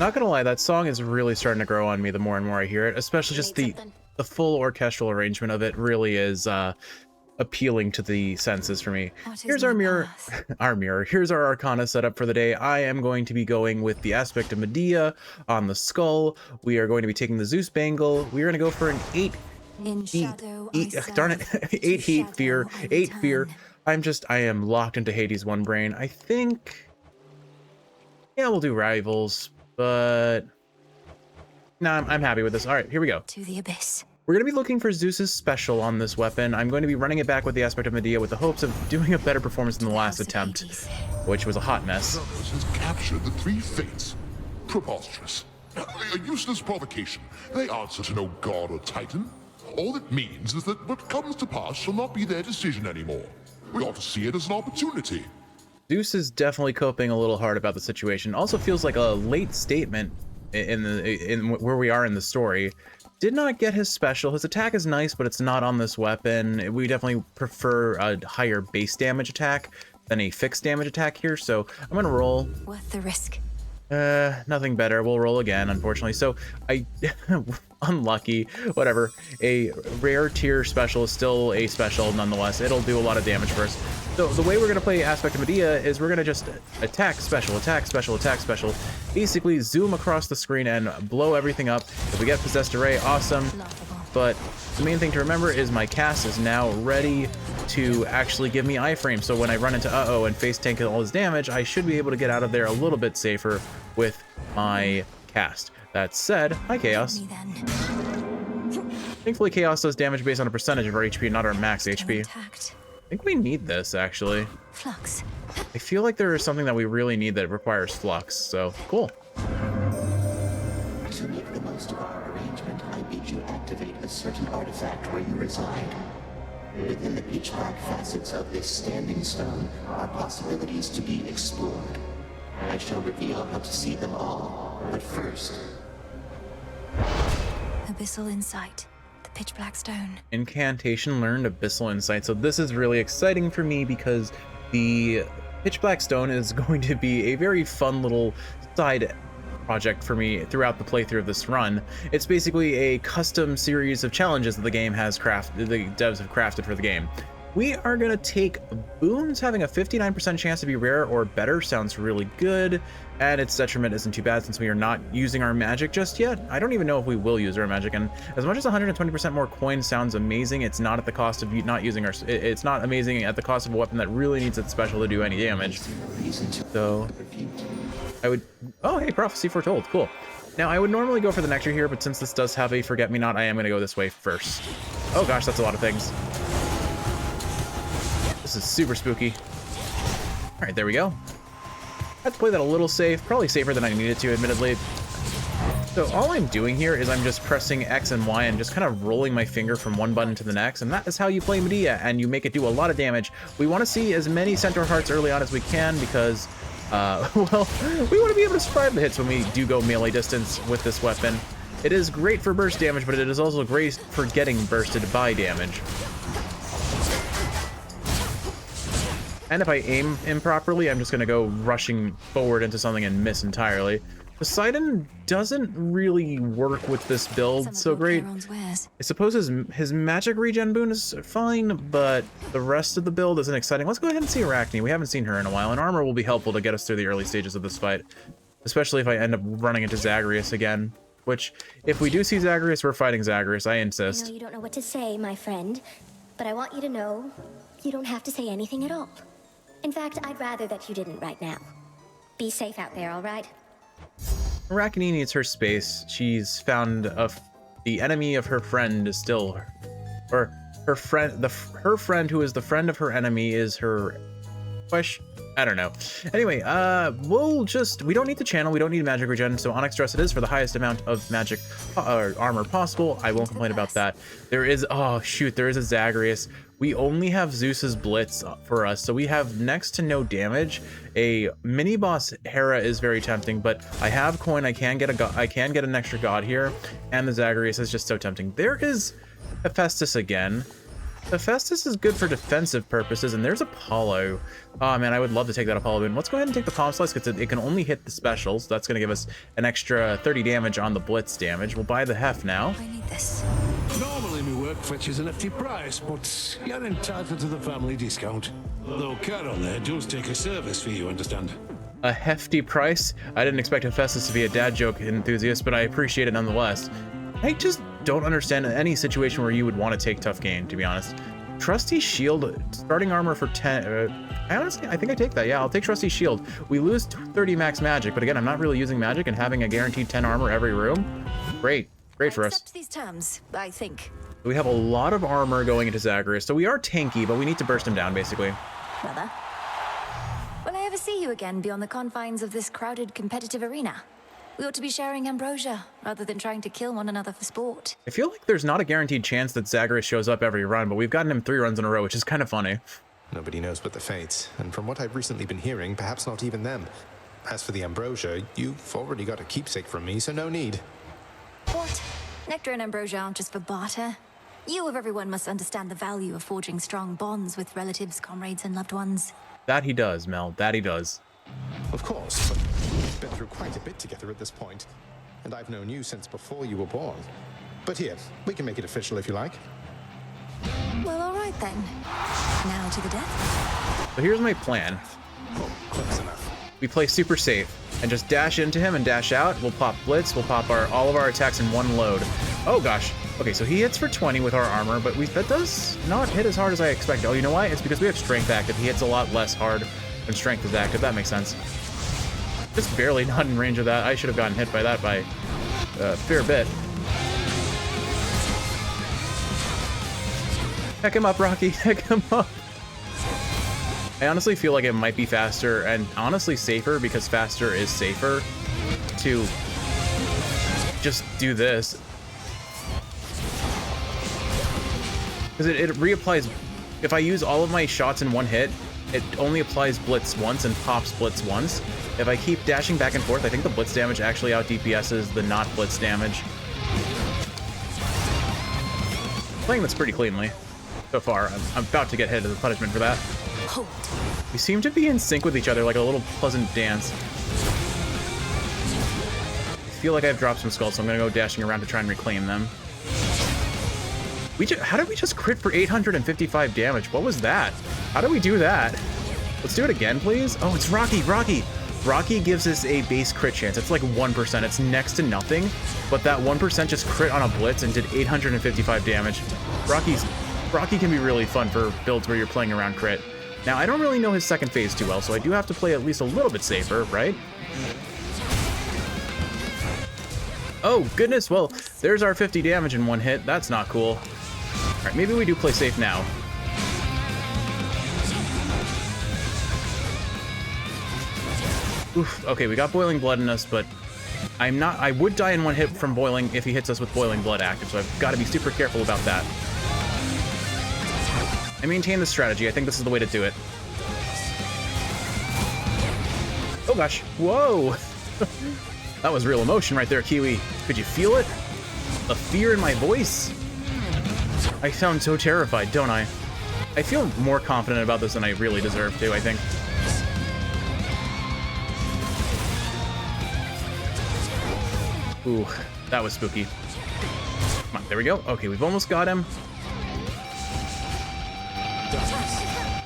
Not gonna lie, that song is really starting to grow on me the more and more I hear it, especially just the full orchestral arrangement of it really is appealing to the senses for me. Here's our mirror, our mirror. Here's our Arcana setup for the day. I am going to be going with the aspect of Medea on the skull. We are going to be taking the Zeus bangle. We're going to go for an 8 darn it, 8 heat fear, 8 fear. I am locked into Hades one brain. I think, yeah, we'll do rivals, but no, I'm happy with this. All right, here we go. To the abyss. We're going to be looking for Zeus's special on this weapon. I'm going to be running it back with the aspect of Medea with the hopes of doing a better performance than the last attempt, which was a hot mess. Has captured the three fates. Preposterous. A useless provocation. They answer to no god or titan. All it means is that what comes to pass shall not be their decision anymore. We ought to see it as an opportunity. Zeus is definitely coping a little hard about the situation. Also feels like a late statement in where we are in the story. Did not get his special. His attack is nice, but it's not on this weapon. We definitely prefer a higher base damage attack than a fixed damage attack here, so I'm gonna roll. Worth the risk. Nothing better. We'll roll again, unfortunately. So I, unlucky, whatever. A rare tier special is still a special nonetheless. It'll do a lot of damage for us. So the way we're going to play Aspect of Medea is we're going to just attack, special, attack, special, attack, special. Basically zoom across the screen and blow everything up. If we get Possessed Array, awesome. But the main thing to remember is my cast is now ready to actually give me iframe. So when I run into uh-oh and face tank all his damage, I should be able to get out of there a little bit safer with my cast. That said, hi Chaos. Thankfully Chaos does damage based on a percentage of our HP, not our max HP. I think we need this actually. Flux. I feel like there is something that we really need that requires flux, so cool. To make the most of our arrangement, I bid you activate a certain artifact where you reside. Within the pitch black facets of this standing stone are possibilities to be explored. I shall reveal how to see them all, but first... Abyssal insight. The pitch black stone. Incantation learned Abyssal Insight. So this is really exciting for me because the pitch black stone is going to be a very fun little side project for me throughout the playthrough of this run. It's basically a custom series of challenges that the game has crafted, the devs have crafted for the game. We are going to take boons having a 59% chance to be rare or better. Sounds really good, and its detriment isn't too bad since we are not using our magic just yet. I don't even know if we will use our magic, and as much as 120% more coins sounds amazing, it's not at the cost of not using our, it's not amazing at the cost of a weapon that really needs its special to do any damage. So I would, oh hey, prophecy foretold, cool. Now I would normally go for the nectar here, but since this does have a forget-me-not, I am going to go this way first. Oh gosh, that's a lot of things. This is super spooky. All right, there we go. I had to play that a little safe, probably safer than I needed to, admittedly. So all I'm doing here is I'm just pressing X and Y and just kind of rolling my finger from one button to the next, and that is how you play Medea, and you make it do a lot of damage. We want to see as many Centaur Hearts early on as we can because, well, we want to be able to survive the hits when we do go melee distance with this weapon. It is great for burst damage, but it is also great for getting bursted by damage. And if I aim improperly, I'm just going to go rushing forward into something and miss entirely. Poseidon doesn't really work with this build so great. I suppose his magic regen boon is fine, but the rest of the build isn't exciting. Let's go ahead and see Arachne. We haven't seen her in a while, and armor will be helpful to get us through the early stages of this fight, especially if I end up running into Zagreus again. Which, if we do see Zagreus, we're fighting Zagreus, I insist. I know you don't know what to say, my friend, but I want you to know you don't have to say anything at all. In fact, I'd rather that you didn't right now. Be safe out there, all right? Arachne needs her space. She's found the enemy of her friend is still, or her friend, her friend who is the friend of her enemy is her wish. I don't know. Anyway, we don't need the channel, we don't need magic regen, so Onyx Dress it is for the highest amount of magic armor possible. I won't complain about that. There is, oh shoot, there is a Zagreus. We only have Zeus's Blitz for us, so we have next to no damage. A mini boss Hera is very tempting, but I have coin, I can get an extra god here, and the Zagreus is just so tempting. There is Hephaestus again. Hephaestus is good for defensive purposes, and there's Apollo. Oh man, I would love to take that Apollo in. Let's go ahead and take the Palm Slice, because it can only hit the specials. That's going to give us an extra 30 damage on the Blitz damage. We'll buy the Hef now. I need this. Normally my work fetches an hefty price, but you're entitled to the family discount. Although Carol there does take a service for you, understand? A hefty price? I didn't expect Hephaestus to be a dad joke enthusiast, but I appreciate it nonetheless. I just don't understand any situation where you would want to take tough game, to be honest. Trusty Shield, starting armor for 10. I think I take that. Yeah, I'll take Trusty Shield. We lose 30 max magic, but again, I'm not really using magic, and having a guaranteed 10 armor every room, great for us. Accept these terms, I think. We have a lot of armor going into Zagreus, so we are tanky, but we need to burst him down, basically. Brother. Will I ever see you again beyond the confines of this crowded competitive arena? We ought to be sharing ambrosia, rather than trying to kill one another for sport. I feel like there's not a guaranteed chance that Zagreus shows up every run, but we've gotten him 3 runs in a row, which is kind of funny. Nobody knows but the Fates, and from what I've recently been hearing, perhaps not even them. As for the ambrosia, you've already got a keepsake from me, so no need. What? Nectar and ambrosia aren't just for barter. You of everyone must understand the value of forging strong bonds with relatives, comrades, and loved ones. That he does, Mel. That he does. Of course, but we've been through quite a bit together at this point, and I've known you since before you were born. But here, we can make it official if you like. Well, all right then. Now to the death. So here's my plan. Oh, close enough. We play super safe and just dash into him and dash out. We'll pop Blitz. We'll pop all of our attacks in one load. Oh gosh. Okay, so he hits for 20 with our armor, but that does not hit as hard as I expected. Oh, you know why? It's because we have Strength active. He hits a lot less hard when Strength is active. That makes sense. Just barely not in range of that. I should have gotten hit by that by a fair bit. Heck him up, Rocky. Heck him up. I honestly feel like it might be faster and honestly safer, because faster is safer, to just do this. Because it reapplies. If I use all of my shots in one hit, it only applies Blitz once and pops Blitz once. If I keep dashing back and forth, I think the Blitz damage actually out DPSs the not Blitz damage. Playing this pretty cleanly so far. I'm about to get hit as a punishment for that. Hold. We seem to be in sync with each other, like a little pleasant dance. I feel like I've dropped some skulls, so I'm gonna go dashing around to try and reclaim them. How did we just crit for 855 damage? What was that? How did we do that? Let's do it again, please. Oh, it's Rocky. Rocky gives us a base crit chance. It's like 1%. It's next to nothing, but that 1% just crit on a Blitz and did 855 damage. Rocky can be really fun for builds where you're playing around crit. Now, I don't really know his second phase too well, so I do have to play at least a little bit safer, right? Oh, goodness. Well, there's our 50 damage in one hit. That's not cool. All right, maybe we do play safe now. Oof, okay, we got Boiling Blood in us, but I would die in one hit from Boiling if he hits us with Boiling Blood active, so I've got to be super careful about that. I maintain the strategy. I think this is the way to do it. Oh gosh, whoa! That was real emotion right there, Kiwi. Could you feel it? The fear in my voice? I sound so terrified, don't I? I feel more confident about this than I really deserve to, I think. Ooh, that was spooky. Come on, there we go. Okay, we've almost got him.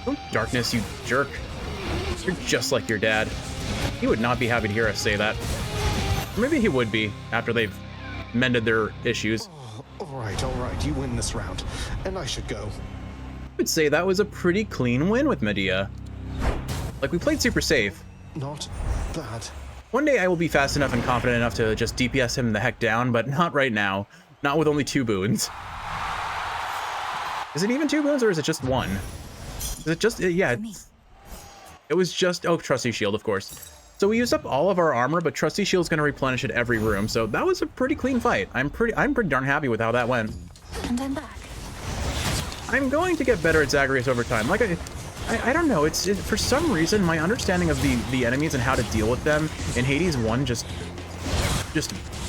Oh, darkness, you jerk. You're just like your dad. He would not be happy to hear us say that. Or maybe he would be, after they've mended their issues. All right, you win this round, and I should go. I would say that was a pretty clean win with Medea. Like, we played super safe. Not bad. One day I will be fast enough and confident enough to just DPS him the heck down, but not right now. Not with only 2 boons. Is it even 2 boons, or is it just 1? Is it just, yeah. It was just, oh, Trusty Shield, of course. So we used up all of our armor, but Trusty Shield's gonna replenish it every room, so that was a pretty clean fight. I'm pretty darn happy with how that went. And I'm back. I'm going to get better at Zagreus over time. Like, I don't know, for some reason, my understanding of the enemies and how to deal with them in Hades 1 just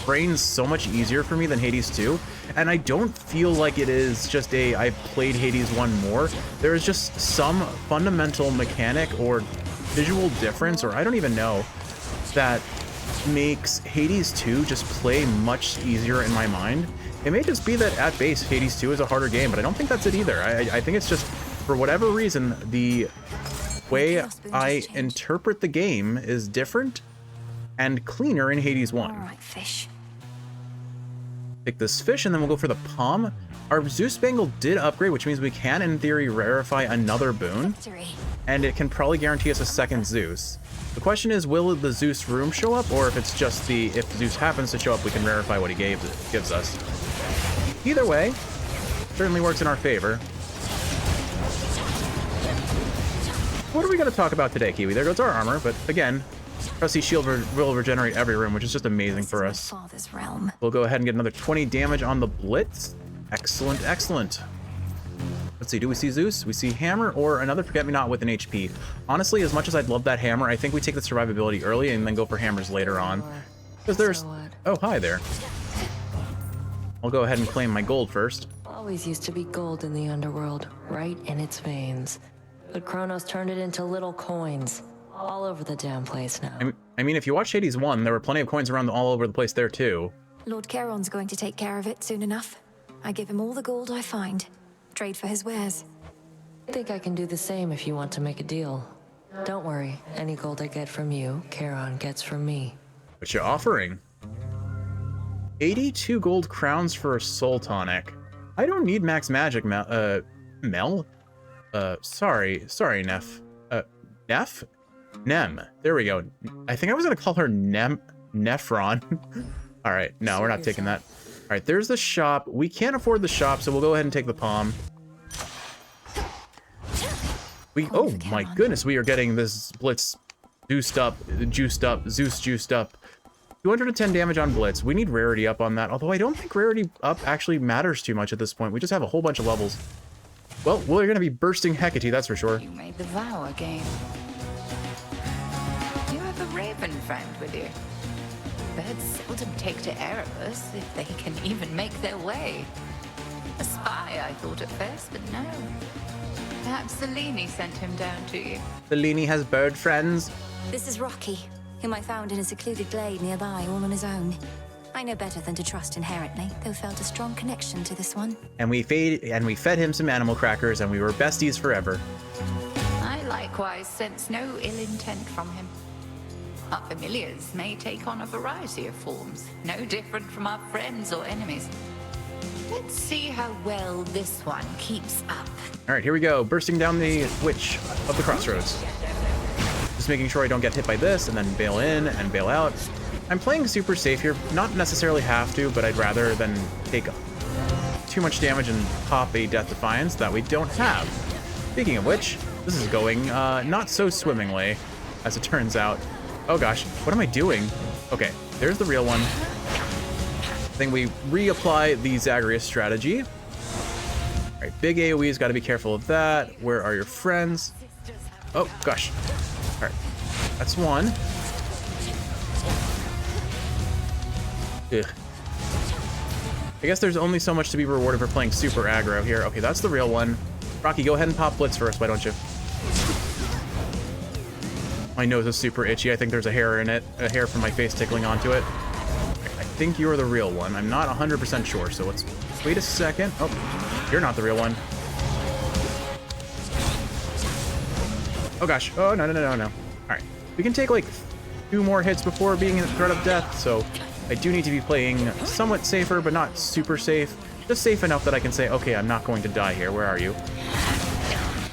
trains so much easier for me than Hades 2, and I don't feel like it is just I played Hades 1 more. There is just some fundamental mechanic or visual difference, or I don't even know, that makes Hades 2 just play much easier in my mind. It may just be that at base Hades 2 is a harder game, but I don't think that's it either. I think it's just, for whatever reason, the way I interpret the game is different and cleaner in Hades 1. All right, fish. Pick this fish, and then we'll go for the palm. Our Zeus Bangle did upgrade, which means we can, in theory, rarefy another boon, Victory. and it can probably guarantee us a second Zeus. The question is, will the Zeus room show up, or if it's just if Zeus happens to show up, we can rarefy what he gives us. Either way, certainly works in our favor. What are we going to talk about today, Kiwi? There goes our armor, but again, Trusty Shield will regenerate every room, which is just amazing for us. Father's realm. We'll go ahead and get another 20 damage on the Blitz. Excellent, excellent. Let's see, do we see Zeus? We see Hammer or another Forget-Me-Not with an HP. Honestly, as much as I'd love that Hammer, I think we take the survivability early and then go for Hammers later on. Because there's... Oh, hi there. I'll go ahead and claim my gold first. Always used to be gold in the underworld, right in its veins. But Kronos turned it into little coins. All over the damn place now. I mean, if you watch Hades 1, there were plenty of coins around all over the place there too. Lord Charon's going to take care of it soon enough. I give him all the gold I find. Trade for his wares. I think I can do the same if you want to make a deal. Don't worry, any gold I get from you, Charon gets from me. What you offering? 82 gold crowns for a soul tonic. I don't need max magic, Mel? Sorry, Neff. Neff? Nem. There we go. I think I was gonna call her Nephron. All right, no, we're not taking that. All right, there's the shop. We can't afford the shop, so we'll go ahead and take the palm. Oh my goodness, we are getting this Blitz juiced up, Zeus juiced up. 210 damage on Blitz. We need rarity up on that, although I don't think rarity up actually matters too much at this point. We just have a whole bunch of levels. Well, we're gonna be bursting Hecate, that's for sure. You made the vow again. You have a raven friend with you. Birds seldom take to Erebus if they can even make their way. A spy, I thought at first, but no. Perhaps Selene sent him down to you. Selene has bird friends. This is Rocky, whom I found in a secluded glade nearby, all on his own. I know better than to trust inherently, though felt a strong connection to this one. And we fed him some animal crackers, and we were besties forever. I likewise sense no ill intent from him. Our familiars may take on a variety of forms, no different from our friends or enemies. Let's see how well this one keeps up. All right, here we go. Bursting down the Witch of the Crossroads. Just making sure I don't get hit by this, and then bail in and bail out. I'm playing super safe here. Not necessarily have to, but I'd rather than take too much damage and pop a Death Defiance that we don't have. Speaking of which, this is going not so swimmingly, as it turns out. Oh gosh, what am I doing? Okay, there's the real one. Then we reapply the Zagreus strategy. All right, big AoE's got to be careful of that. Where are your friends? Oh gosh. All right, that's one. Ugh. I guess there's only so much to be rewarded for playing super aggro here. Okay, that's the real one. Rocky, go ahead and pop Blitz first, why don't you? My nose is super itchy. I think there's a hair in it. A hair from my face tickling onto it. I think you're the real one. I'm not 100% sure, so let's wait a second. Oh, you're not the real one. Oh gosh. Oh, no. All right. We can take like 2 more hits before being in threat of death, so I do need to be playing somewhat safer, but not super safe. Just safe enough that I can say, okay, I'm not going to die here. Where are you?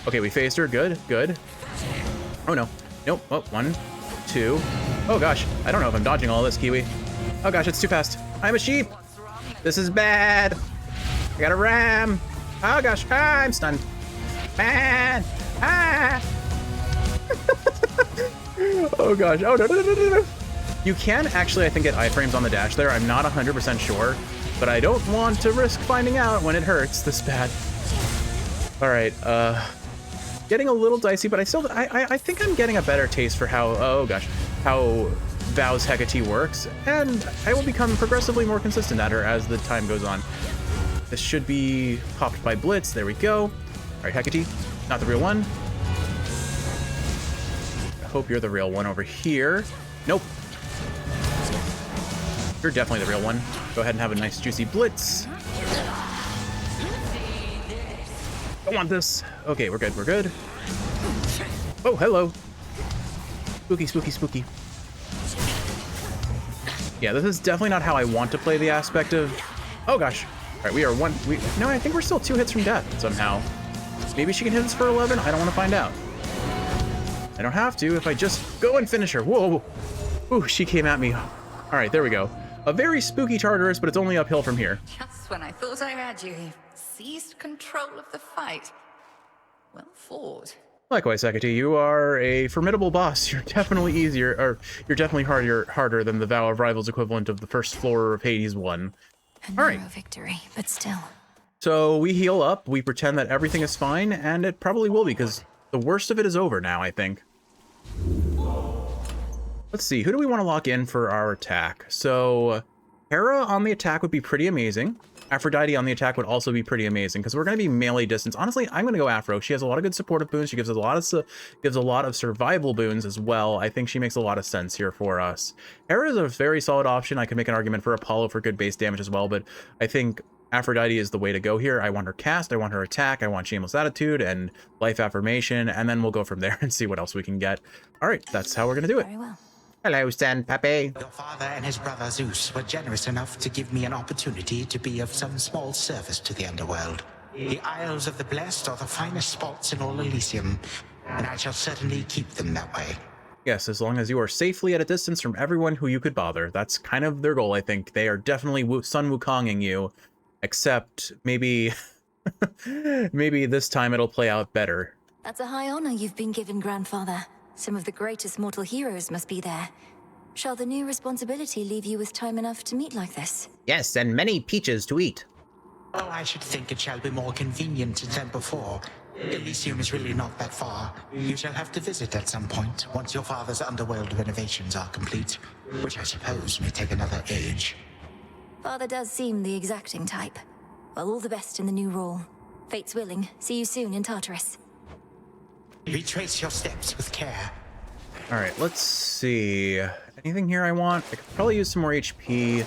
Okay, we phased her. Good, good. Oh no. Nope. Oh, 1, 2. Oh gosh. I don't know if I'm dodging all this, Kiwi. Oh gosh, it's too fast. I'm a sheep. This is bad. I got a ram. Oh gosh. Ah, I'm stunned. Bad. Ah. Oh gosh. Oh no. You can actually, I think, get iframes on the dash there. I'm not 100% sure, but I don't want to risk finding out when it hurts this bad. All right. Getting a little dicey, but I think I'm getting a better taste for how, oh gosh, how Vow's Hecate works, and I will become progressively more consistent at her as the time goes on. This should be popped by Blitz. There we go. All right, Hecate, not the real one. I hope you're the real one over here. Nope. You're definitely the real one. Go ahead and have a nice juicy Blitz. Don't want this. Okay, we're good, we're good. Oh, hello. Spooky, spooky, spooky. Yeah, this is definitely not how I want to play the aspect of... Oh gosh. All right, we are one... No, I think we're still 2 hits from death somehow. Maybe she can hit us for 11? I don't want to find out. I don't have to if I just go and finish her. Whoa. Ooh, she came at me. All right, there we go. A very spooky Tartarus, but it's only uphill from here. Just when I thought I had you, he seized control of the fight. Well fought. Likewise, Hecate, you are a formidable boss. You're definitely you're definitely harder than the Vow of Rivals equivalent of the first floor of Hades 1. All right. Victory, but still. So we heal up, we pretend that everything is fine, and it probably will be, because the worst of it is over now, I think. Let's see, who do we want to lock in for our attack? So Hera on the attack would be pretty amazing. Aphrodite on the attack would also be pretty amazing, because we're going to be melee distance. Honestly, I'm going to go Aphro. She has a lot of good supportive boons. She gives us a lot of survival boons as well. I think she makes a lot of sense here for us. Hera is a very solid option. I could make an argument for Apollo for good base damage as well, but I think Aphrodite is the way to go here. I want her cast, I want her attack, I want Shameless Attitude and Life Affirmation, and then we'll go from there and see what else we can get. All right, that's how we're going to do it. Very well. Hello, Stan Pepe. Your father and his brother Zeus were generous enough to give me an opportunity to be of some small service to the underworld. The Isles of the Blessed are the finest spots in all Elysium, and I shall certainly keep them that way. Yes, as long as you are safely at a distance from everyone who you could bother. That's kind of their goal, I think. They are definitely Sun Wukonging you, except maybe maybe this time it'll play out better. That's a high honor you've been given, Grandfather. Some of the greatest mortal heroes must be there. Shall the new responsibility leave you with time enough to meet like this? Yes, and many peaches to eat. Oh, I should think it shall be more convenient than before. Elysium is really not that far. You shall have to visit at some point, once your father's underworld renovations are complete, which I suppose may take another age. Father does seem the exacting type. Well, all the best in the new role. Fate's willing. See you soon in Tartarus. Retrace your steps with care. All right, let's see. Anything here I want? I could probably use some more HP.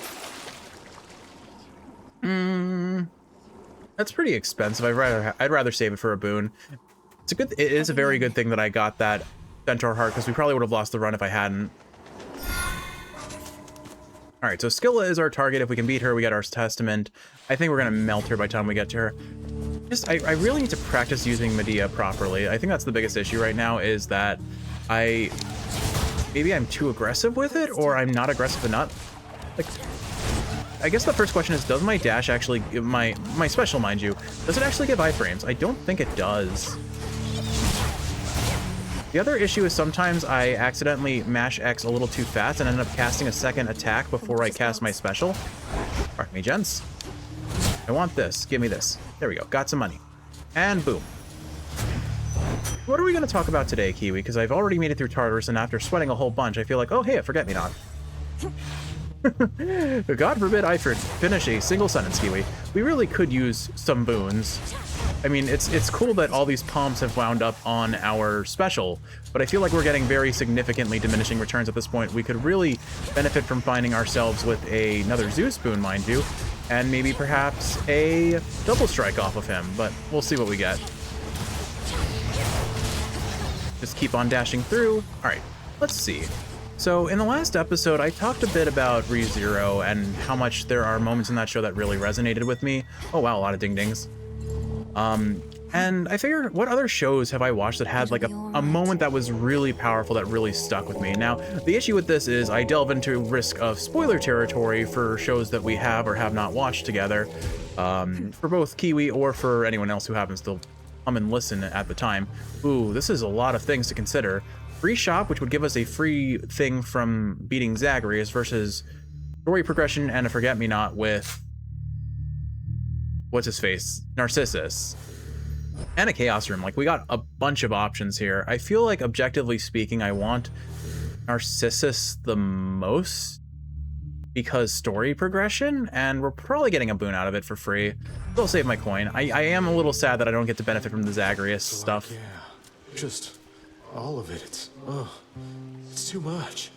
That's pretty expensive. I'd rather save it for a boon. It is a very good thing that I got that Centaur Heart, because we probably would have lost the run if I hadn't. All right, so Scylla is our target. If we can beat her, we get our Testament. I think we're gonna melt her by the time we get to her. I really need to practice using Medea properly. I think that's the biggest issue right now, is that maybe I'm too aggressive with it, or I'm not aggressive enough. Like, I guess the first question is, does my dash actually give my special, mind you, does it actually give iframes? I don't think it does. The other issue is sometimes I accidentally mash X a little too fast and end up casting a second attack before I cast my special. Pardon me, gents. I want this. Give me this. There we go. Got some money. And boom. What are we going to talk about today, Kiwi? Because I've already made it through Tartarus, and after sweating a whole bunch, I feel like, oh, hey, a forget-me-not. God forbid I finish a single sentence, Kiwi. We really could use some boons. I mean, it's cool that all these palms have wound up on our special, but I feel like we're getting very significantly diminishing returns at this point. We could really benefit from finding ourselves with another Zeus boon, mind you, and maybe perhaps a double strike off of him, but we'll see what we get. Just keep on dashing through. All right, let's see. So in the last episode, I talked a bit about ReZero and how much there are moments in that show that really resonated with me. Oh wow, a lot of ding-dings. And I figured, what other shows have I watched that had like a moment that was really powerful, that really stuck with me? Now, the issue with this is I delve into risk of spoiler territory for shows that we have or have not watched together, for both Kiwi or for anyone else who happens to come and listen at the time. Ooh, this is a lot of things to consider. Free shop, which would give us a free thing from beating Zagreus, versus story progression and a forget-me-not with what's his face, Narcissus, and a Chaos Room. Like, we got a bunch of options here. I feel like, objectively speaking, I want Narcissus the most because story progression, and we're probably getting a boon out of it for free. I'll save my coin. I am a little sad that I don't get to benefit from the Zagreus stuff. Yeah, just all of it. It's too much.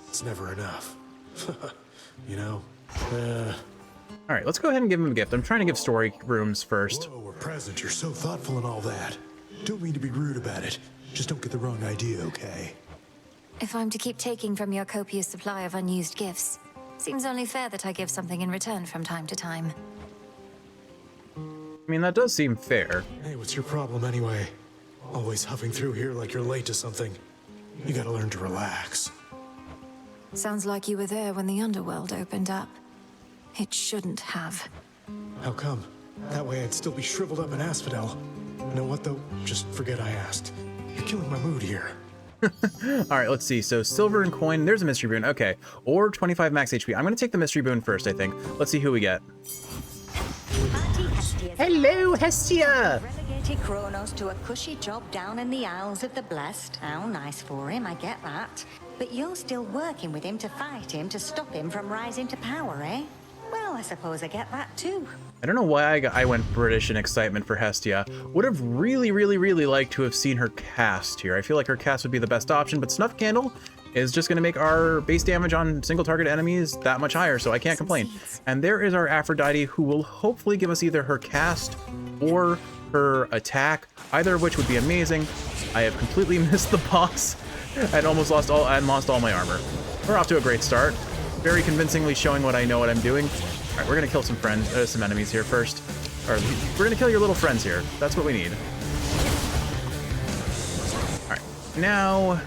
It's never enough. You know? All right, let's go ahead and give him a gift. I'm trying to give story rooms first. Whoa, a present. You're so thoughtful and all that. Don't mean to be rude about it. Just don't get the wrong idea, okay? If I'm to keep taking from your copious supply of unused gifts, seems only fair that I give something in return from time to time. I mean, that does seem fair. Hey, what's your problem anyway? Always huffing through here like you're late to something. You gotta learn to relax. Sounds like you were there when the underworld opened up. It shouldn't have. How come? That way I'd still be shriveled up in Asphodel. You know what though? Just forget I asked. You're killing my mood here. All right, let's see. So silver and coin, there's a mystery boon. Okay, or 25 max HP. I'm gonna take the mystery boon first, I think. Let's see who we get. Hello, Hestia! Relegated Kronos to a cushy job down in the Isles of the Blessed. Oh, nice for him, I get that. But you're still working with him to fight him to stop him from rising to power, eh? Well, I suppose I get that too. I don't know why I went British in excitement for Hestia. Would have really liked to have seen her cast here. I feel like her cast would be the best option, but Snuff Candle is just going to make our base damage on single target enemies that much higher, so I can't complain. And there is our Aphrodite, who will hopefully give us either her cast or her attack, either of which would be amazing. I have completely missed the boss and almost lost all my armor. We're off to a great start. Very convincingly showing what I know what I'm doing. All right, we're gonna kill some some enemies here first. Or we're gonna kill your little friends here. That's what we need. All right, now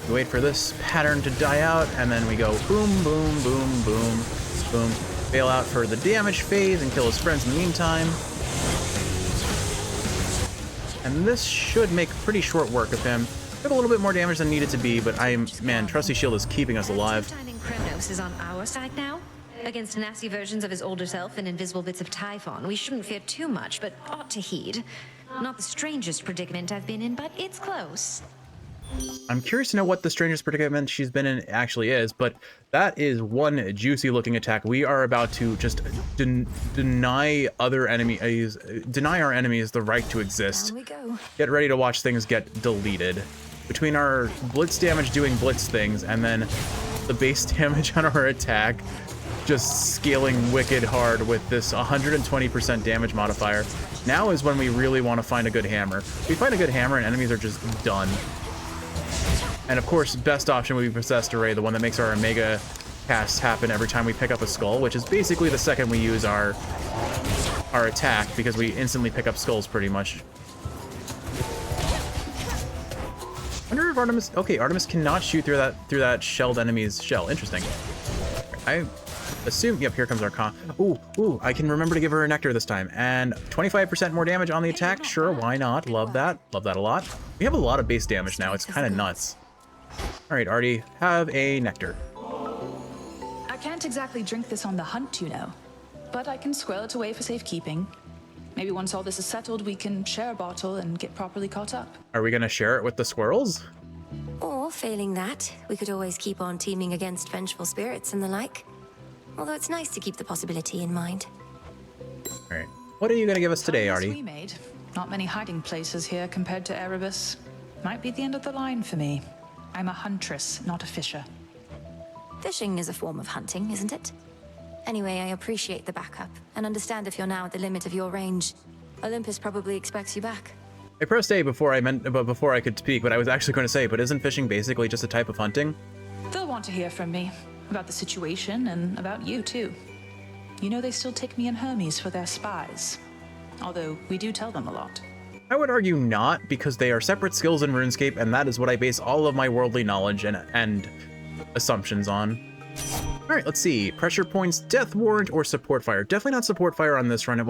we wait for this pattern to die out, and then we go boom, boom, boom, boom, boom. Bail out for the damage phase and kill his friends in the meantime. And this should make pretty short work of him. Took a little bit more damage than needed to be, but man, Trusty Shield is keeping us alive. Kronos is on our side now. Against nasty versions of his older self and invisible bits of Typhon, we shouldn't fear too much, but ought to heed. Not the strangest predicament I've been in, but it's close. I'm curious to know what the strangest predicament she's been in actually is, but that is one juicy looking attack. We are about to just deny our enemies the right to exist. Down we go. Get ready to watch things get deleted. Between our blitz damage doing blitz things and then the base damage on our attack just scaling wicked hard with this 120% damage modifier, now is when we really want to find a good hammer. If we find a good hammer and enemies are just done. And of course, best option would be Possessed Array, the one that makes our Omega casts happen every time we pick up a skull, which is basically the second we use our attack, because we instantly pick up skulls pretty much. I wonder if Artemis... Okay, Artemis cannot shoot through that shelled enemy's shell. Interesting. I assume... Yep, here comes our con... Ooh, I can remember to give her a nectar this time. And 25% more damage on the attack? Sure, why not? Love that. Love that a lot. We have a lot of base damage now. It's kind of nuts. All right, Artie, have a nectar. I can't exactly drink this on the hunt, you know. But I can squirrel it away for safekeeping. Maybe once all this is settled, we can share a bottle and get properly caught up. Are we going to share it with the squirrels? Or, failing that, we could always keep on teaming against vengeful spirits and the like. Although it's nice to keep the possibility in mind. All right. What are you going to give us today, Artie? We made. Not many hiding places here compared to Erebus. Might be the end of the line for me. I'm a huntress, not a fisher. Fishing is a form of hunting, isn't it? Anyway, I appreciate the backup, and understand if you're now at the limit of your range. Olympus probably expects you back. I pressed A before I could speak, but I was actually going to say, but isn't fishing basically just a type of hunting? They'll want to hear from me. About the situation, and about you, too. You know they still take me and Hermes for their spies. Although, we do tell them a lot. I would argue not, because they are separate skills in RuneScape, and that is what I base all of my worldly knowledge and assumptions on. All right, let's see. Pressure points, Death Warrant, or Support Fire. Definitely not Support Fire on this run. It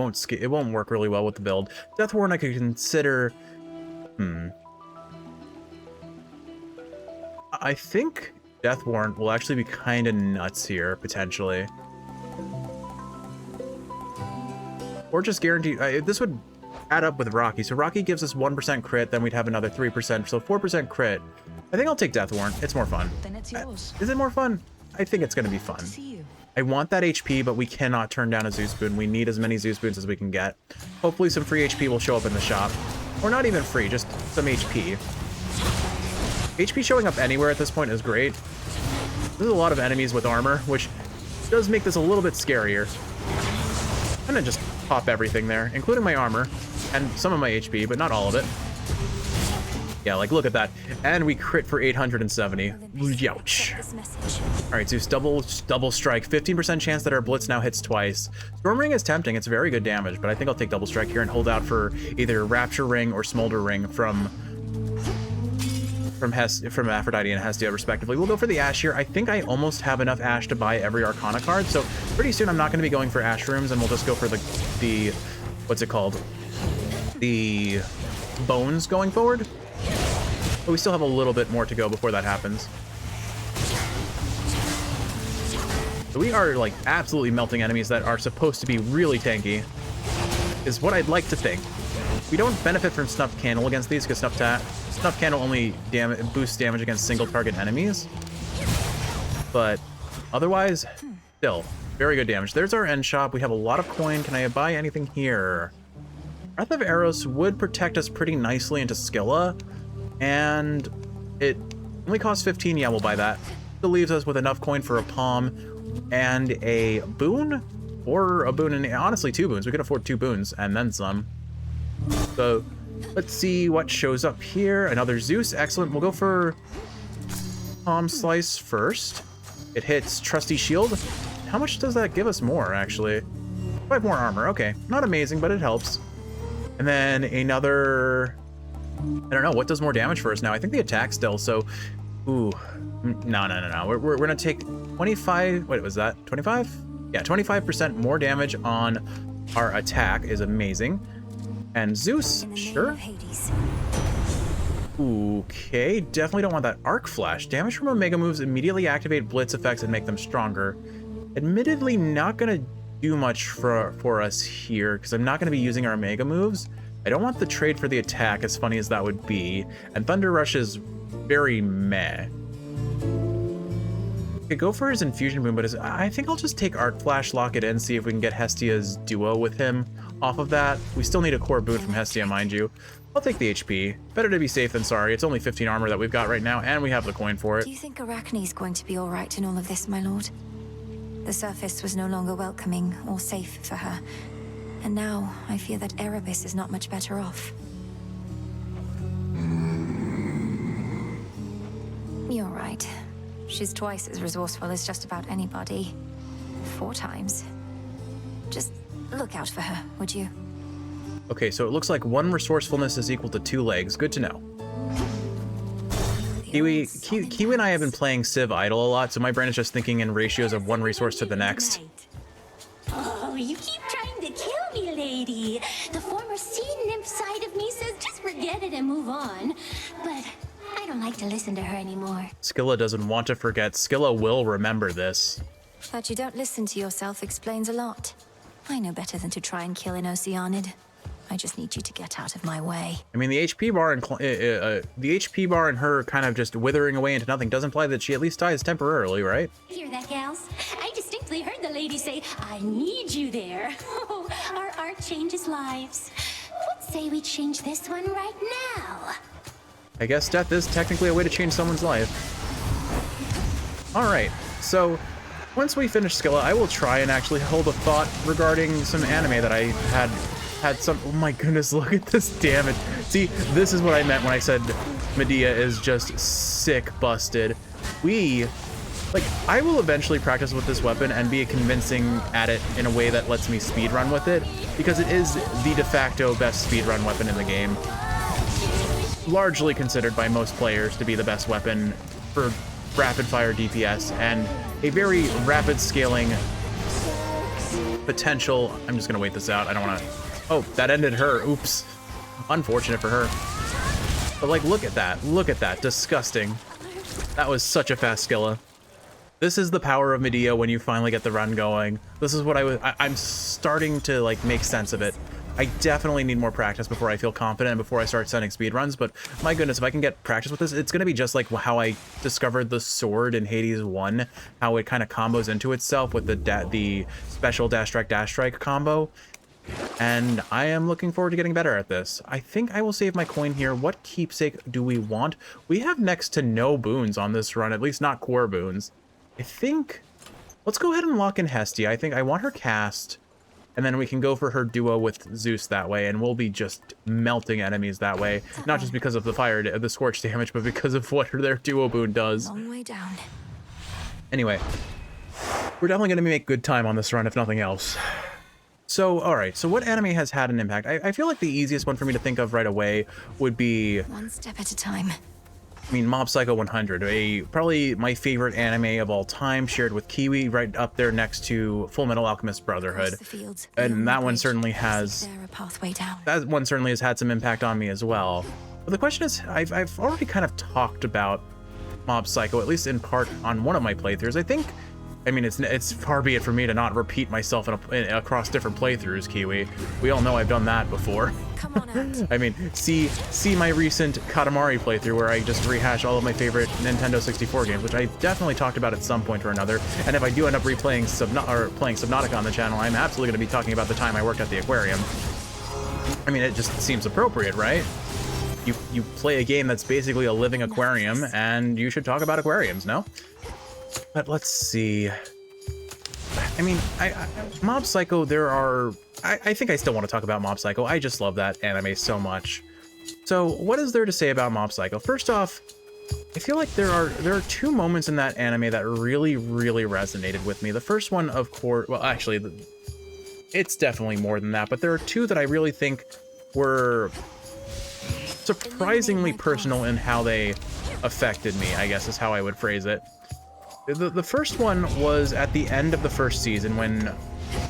won't work really well with the build. Death Warrant I could consider... I think Death Warrant will actually be kind of nuts here, potentially. Or just guarantee... this would add up with Rocky. So Rocky gives us 1% crit, then we'd have another 3%. So 4% crit I think I'll take Death Warrant. It's more fun. Then it's yours. Is it more fun? I think it's going to be fun. See you. I want that HP, but we cannot turn down a Zeus boon. We need as many Zeus boons as we can get. Hopefully some free HP will show up in the shop. Or not even free, just some HP. HP showing up anywhere at this point is great. There's a lot of enemies with armor, which does make this a little bit scarier. I'm gonna just pop everything there, including my armor and some of my HP, but not all of it. Yeah, like look at that. And we crit for 870. Youch. All right, Zeus, double strike. 15% chance that our blitz now hits twice. Storm Ring is tempting. It's very good damage, but I think I'll take double strike here and hold out for either Rapture Ring or Smolder Ring from Aphrodite and Hestia, respectively. We'll go for the Ash here. I think I almost have enough Ash to buy every Arcana card, so pretty soon I'm not going to be going for Ash Rooms, and we'll just go for the what's it called? The Bones going forward. But we still have a little bit more to go before that happens. So we are like absolutely melting enemies that are supposed to be really tanky, is what I'd like to think. We don't benefit from Snuff Candle against these because Snuff Candle only boosts damage against single target enemies. But otherwise, still very good damage. There's our end shop. We have a lot of coin. Can I buy anything here? Breath of Eros would protect us pretty nicely into Scylla, and it only costs 15. Yeah, we'll buy that. Still leaves us with enough coin for a palm and a boon, or a boon and honestly 2 boons. We could afford 2 boons and then some. So let's see what shows up here. Another Zeus, excellent. We'll go for Palm Slice first. It hits Trusty Shield. How much does that give us more, actually? 5 more armor, okay. Not amazing, but it helps. And then another, I don't know, what does more damage for us now? I think the attack still, so, ooh, no. We're gonna take 25, what was that, 25? Yeah, 25% more damage on our attack is amazing. And Zeus, sure. Okay, definitely don't want that Arc Flash. Damage from Omega moves immediately activate Blitz effects and make them stronger. Admittedly, not gonna do much for us here, because I'm not gonna be using our Omega moves. I don't want the trade for the attack, as funny as that would be. And Thunder Rush is very meh. Okay, go for his Infusion Boom, but I think I'll just take Arc Flash, lock it in, see if we can get Hestia's duo with him off of that. We still need a core boon from Hestia, mind you. I'll take the HP. Better to be safe than sorry. It's only 15 armor that we've got right now, and we have the coin for it. Do you think Arachne's going to be all right in all of this, my lord? The surface was no longer welcoming or safe for her. And now I fear that Erebus is not much better off. You're right. She's twice as resourceful as just about anybody. 4 times. Just look out for her, would you? Okay, so it looks like 1 resourcefulness is equal to 2 legs. Good to know. Kiwi and I have been playing Civ Idle a lot, so my brain is just thinking in ratios of 1 resource to the next. Oh, you keep trying to kill me, lady. The former sea nymph side of me says just forget it and move on. But I don't like to listen to her anymore. Scylla doesn't want to forget. Scylla will remember this. That you don't listen to yourself explains a lot. I know better than to try and kill an Oceanid. I just need you to get out of my way. I mean, the HP bar and her kind of just withering away into nothing does imply that she at least dies temporarily, right? Hear that, gals? I distinctly heard the lady say, I need you there. Oh, our art changes lives. What say we change this one right now? I guess death is technically a way to change someone's life. All right, so once we finish Scylla, I will try and actually hold a thought regarding some anime that I had some. Oh my goodness, look at this damage. See, this is what I meant when I said Medea is just sick busted. I will eventually practice with this weapon and be convincing at it in a way that lets me speedrun with it, because it is the de facto best speedrun weapon in the game. Largely considered by most players to be the best weapon for rapid fire DPS and a very rapid scaling potential. I'm just gonna wait this out. I don't want to. Oh, that ended her. Oops. Unfortunate for her. But like, look at that. Look at that. Disgusting. That was such a fast Scylla. This is the power of Medea when you finally get the run going. This is what I'm starting to like make sense of it. I definitely need more practice before I feel confident and before I start sending speed runs, but my goodness, if I can get practice with this, it's going to be just like how I discovered the sword in Hades 1, how it kind of combos into itself with the special dash strike combo. And I am looking forward to getting better at this. I think I will save my coin here. What keepsake do we want? We have next to no boons on this run, at least not core boons. I think, let's go ahead and lock in Hestia. I think I want her cast, and then we can go for her duo with Zeus that way, and we'll be just melting enemies that way. Not just because of the scorch damage, but because of what their duo boon does. Long way down. Anyway, we're definitely going to make good time on this run, if nothing else. So, all right, so what anime has had an impact? I feel like the easiest one for me to think of right away would be... One step at a time. I mean, Mob Psycho 100, probably my favorite anime of all time, shared with Kiwi, right up there next to Full Metal Alchemist Brotherhood. And that one certainly has... That one certainly has had some impact on me as well. But the question is, I've already kind of talked about Mob Psycho, at least in part on one of my playthroughs. I mean, it's far be it for me to not repeat myself across different playthroughs, Kiwi. We all know I've done that before. Come on out. I mean, see my recent Katamari playthrough where I just rehash all of my favorite Nintendo 64 games, which I've definitely talked about at some point or another. And if I do end up playing Subnautica on the channel, I'm absolutely going to be talking about the time I worked at the aquarium. I mean, it just seems appropriate, right? You play a game that's basically a living aquarium, and you should talk about aquariums, no? But let's see. I mean, Mob Psycho, I think I still want to talk about Mob Psycho. I just love that anime so much. So what is there to say about Mob Psycho? First off, I feel like there are two moments in that anime that really, really resonated with me. The first one, of course, well, actually, it's definitely more than that, but there are two that I really think were surprisingly personal in how they affected me, I guess is how I would phrase it. The first one was at the end of the first season when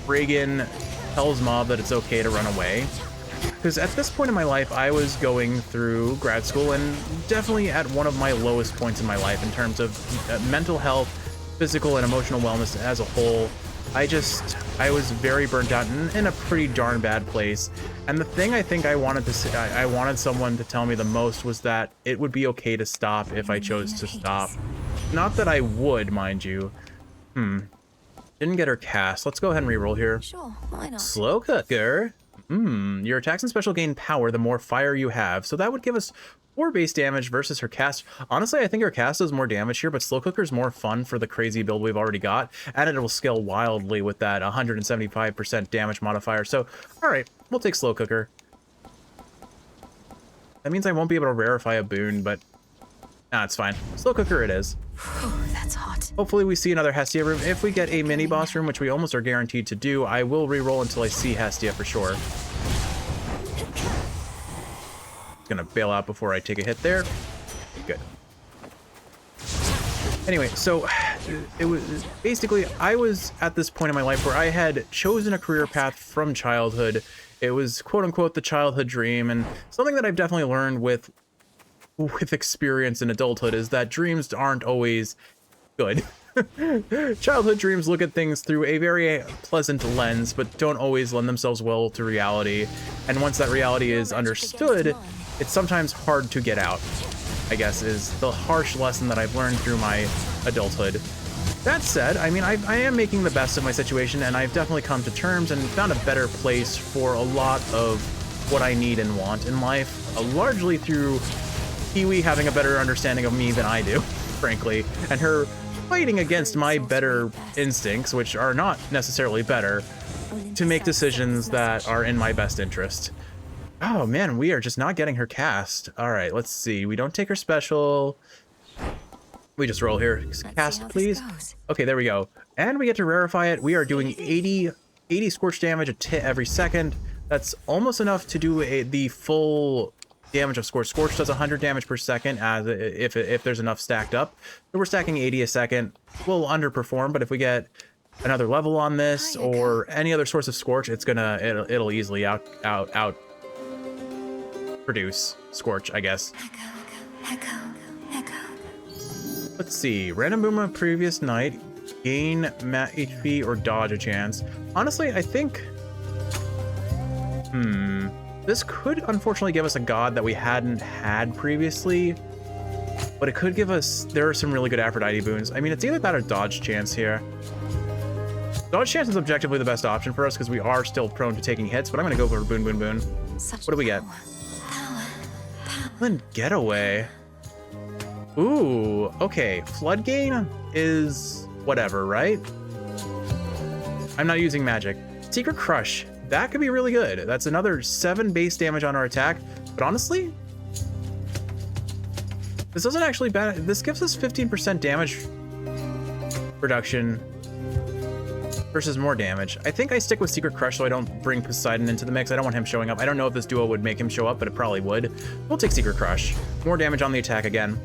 Reagan tells Mob that it's okay to run away. Because at this point in my life, I was going through grad school and definitely at one of my lowest points in my life in terms of mental health, physical and emotional wellness as a whole. I was very burnt out and in a pretty darn bad place. And the thing I think I wanted to say, I wanted someone to tell me the most was that it would be okay to stop if I chose to stop. Not that I would, mind you. Didn't get her cast. Let's go ahead and reroll here. Sure, why not? Slow cooker. Your attacks and special gain power the more fire you have. So that would give us 4 base damage versus her cast. Honestly, I think her cast does more damage here, but Slow Cooker's more fun for the crazy build we've already got. And it will scale wildly with that 175% damage modifier. So, all right, we'll take Slow Cooker. That means I won't be able to rarefy a boon, but nah, it's fine. Slow Cooker it is. That's hot. Hopefully we see another Hestia room. If we get a mini boss room, which we almost are guaranteed to do, I will re-roll until I see Hestia for sure. Gonna bail out before I take a hit there. Good. Anyway, so it was basically, I was at this point in my life where I had chosen a career path from childhood. It was quote unquote the childhood dream, and something that I've definitely learned with experience in adulthood is that dreams aren't always good. Childhood dreams look at things through a very pleasant lens, but don't always lend themselves well to reality. And once that reality is understood, it's sometimes hard to get out, I guess, is the harsh lesson that I've learned through my adulthood. That said, I mean, I am making the best of my situation, and I've definitely come to terms and found a better place for a lot of what I need and want in life, largely through Kiwi having a better understanding of me than I do, frankly, and her fighting against my better instincts, which are not necessarily better, to make decisions that are in my best interest. Oh man, we are just not getting her cast. All right, let's see. We don't take her special. We just roll here. Cast, please. Okay, there we go. And we get to rarefy it. We are doing 80 scorch damage every second. That's almost enough to do the full damage of Scorch. Scorch does 100 damage per second as if there's enough stacked up. So we're stacking 80 a second. We'll underperform, but if we get another level on this or any other source of Scorch, it'll easily out produce Scorch, I guess. Echo. Let's see. Random boom of previous night. Gain mat HP or dodge a chance. Honestly, I think This could unfortunately give us a god that we hadn't had previously, but it could give us, there are some really good Aphrodite boons. I mean, it's either that or Dodge Chance here. Dodge Chance is objectively the best option for us because we are still prone to taking hits, but I'm gonna go for boon, boon, boon. What do we get? Then Getaway. Ooh, okay. Flood Gain is whatever, right? I'm not using magic. Secret Crush. That could be really good. That's another 7 base damage on our attack. But honestly, this doesn't actually bad. This gives us 15% damage reduction versus more damage. I think I stick with Secret Crush so I don't bring Poseidon into the mix. I don't want him showing up. I don't know if this duo would make him show up, but it probably would. We'll take Secret Crush. More damage on the attack again.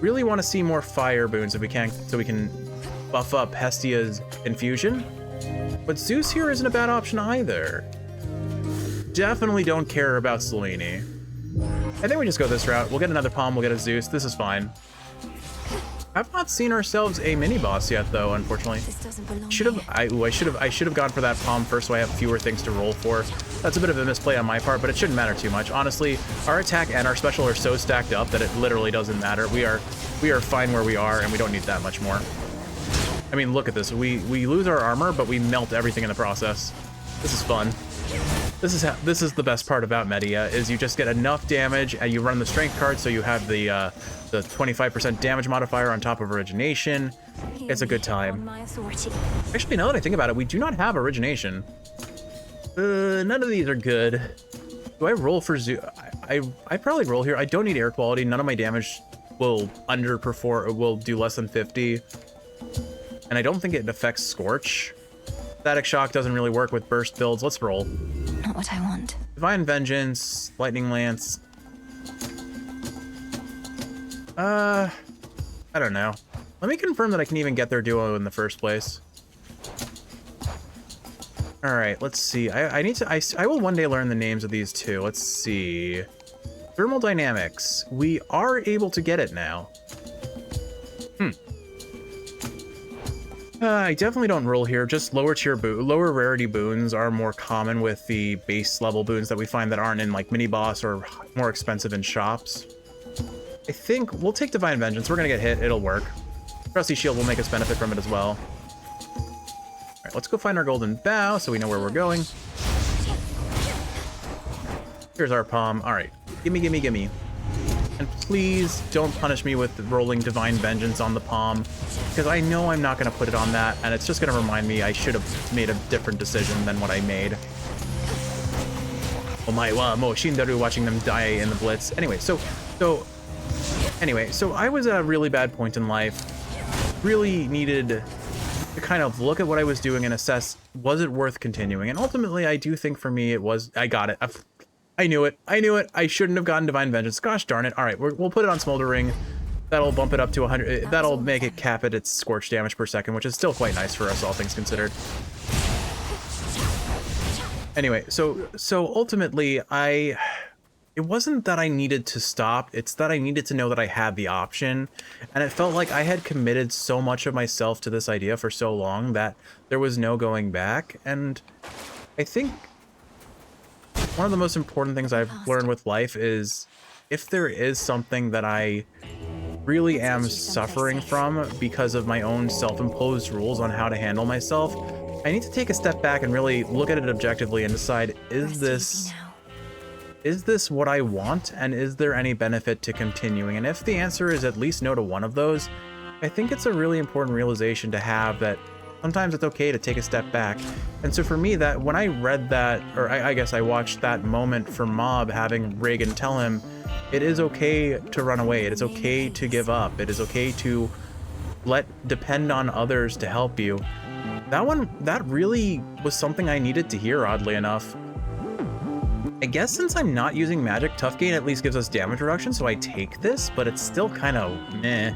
Really want to see more fire boons if we can, so we can buff up Hestia's infusion. But Zeus here isn't a bad option either. Definitely don't care about Selene. I think we just go this route. We'll get another Palm, we'll get a Zeus. This is fine. I've not seen ourselves a mini boss yet, though. Unfortunately, I should have gone for that Palm first, so I have fewer things to roll for. That's a bit of a misplay on my part, but it shouldn't matter too much. Honestly, our attack and our special are so stacked up that it literally doesn't matter. We are fine where we are, and we don't need that much more. I mean, look at this. We lose our armor, but we melt everything in the process. This is fun. This is the best part about Medea, is you just get enough damage and you run the strength card, so you have the 25% damage modifier on top of origination. It's a good time. Actually, now that I think about it, we do not have origination. None of these are good. Do I roll for Zeus? I probably roll here. I don't need air quality. None of my damage will underperform, or will do less than 50. And I don't think it affects Scorch. Static Shock doesn't really work with burst builds. Let's roll. Not what I want. Divine Vengeance, Lightning Lance. I don't know. Let me confirm that I can even get their duo in the first place. All right, let's see. I will one day learn the names of these two. Let's see. Thermal Dynamics. We are able to get it now. I definitely don't roll here. Just lower rarity boons are more common with the base level boons that we find that aren't in like mini boss or more expensive in shops. I think we'll take Divine Vengeance. We're gonna get hit. It'll work. Trusty Shield will make us benefit from it as well. All right, let's go find our Golden Bow so we know where we're going. Here's our palm. All right, gimme, gimme, gimme. And please don't punish me with rolling Divine Vengeance on the palm, because I know I'm not going to put it on that, and it's just going to remind me I should have made a different decision than what I made. Oh my, mo Shindaru watching them die in the Blitz. Anyway, so I was at a really bad point in life. Really needed to kind of look at what I was doing and assess, was it worth continuing? And ultimately, I do think for me it was. I got it. I knew it. I shouldn't have gotten Divine Vengeance. Gosh darn it. All right, we'll put it on Smoldering. That'll bump it up to 100. That'll make it cap at its Scorch damage per second, which is still quite nice for us, all things considered. Anyway, so ultimately, it wasn't that I needed to stop. It's that I needed to know that I had the option. And it felt like I had committed so much of myself to this idea for so long that there was no going back. And I think one of the most important things I've learned with life is if there is something that I really am suffering from because of my own self-imposed rules on how to handle myself, I need to take a step back and really look at it objectively and decide, is this what I want, and is there any benefit to continuing? And if the answer is at least no to one of those, I think it's a really important realization to have, that sometimes it's okay to take a step back. And so for me, that when I read that, or I guess I watched that moment for Mob having Reagan tell him, it is okay to run away, it is okay to give up, it is okay to depend on others to help you. That really was something I needed to hear, oddly enough. I guess since I'm not using magic, Tough Gain at least gives us damage reduction, so I take this, but it's still kind of meh.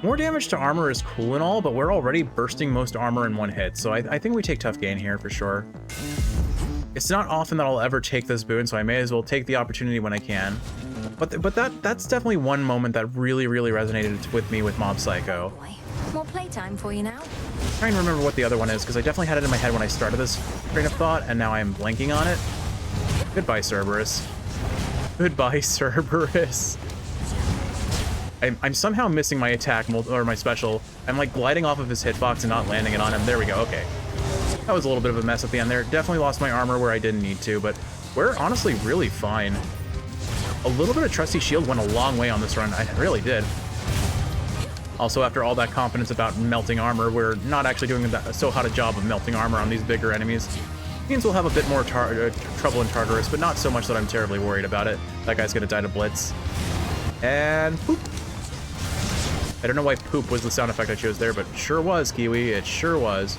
More damage to armor is cool and all, but we're already bursting most armor in one hit, so I think we take Tough Gain here for sure. It's not often that I'll ever take this boon, so I may as well take the opportunity when I can. But that's definitely one moment that really, really resonated with me with Mob Psycho. More playtime for you now. trying to remember what the other one is, because I definitely had it in my head when I started this train of thought, and now I'm blanking on it. Goodbye, Cerberus. Goodbye, Cerberus. I'm somehow missing my attack, or my special. I'm like gliding off of his hitbox and not landing it on him. There we go, okay. That was a little bit of a mess at the end there. Definitely lost my armor where I didn't need to, but we're honestly really fine. A little bit of Trusty Shield went a long way on this run. I really did. Also, after all that confidence about melting armor, we're not actually doing so hot a job of melting armor on these bigger enemies. Means we'll have a bit more trouble in Tartarus, but not so much that I'm terribly worried about it. That guy's gonna die to Blitz. And poop. I don't know why poop was the sound effect I chose there, but it sure was, Kiwi. It sure was.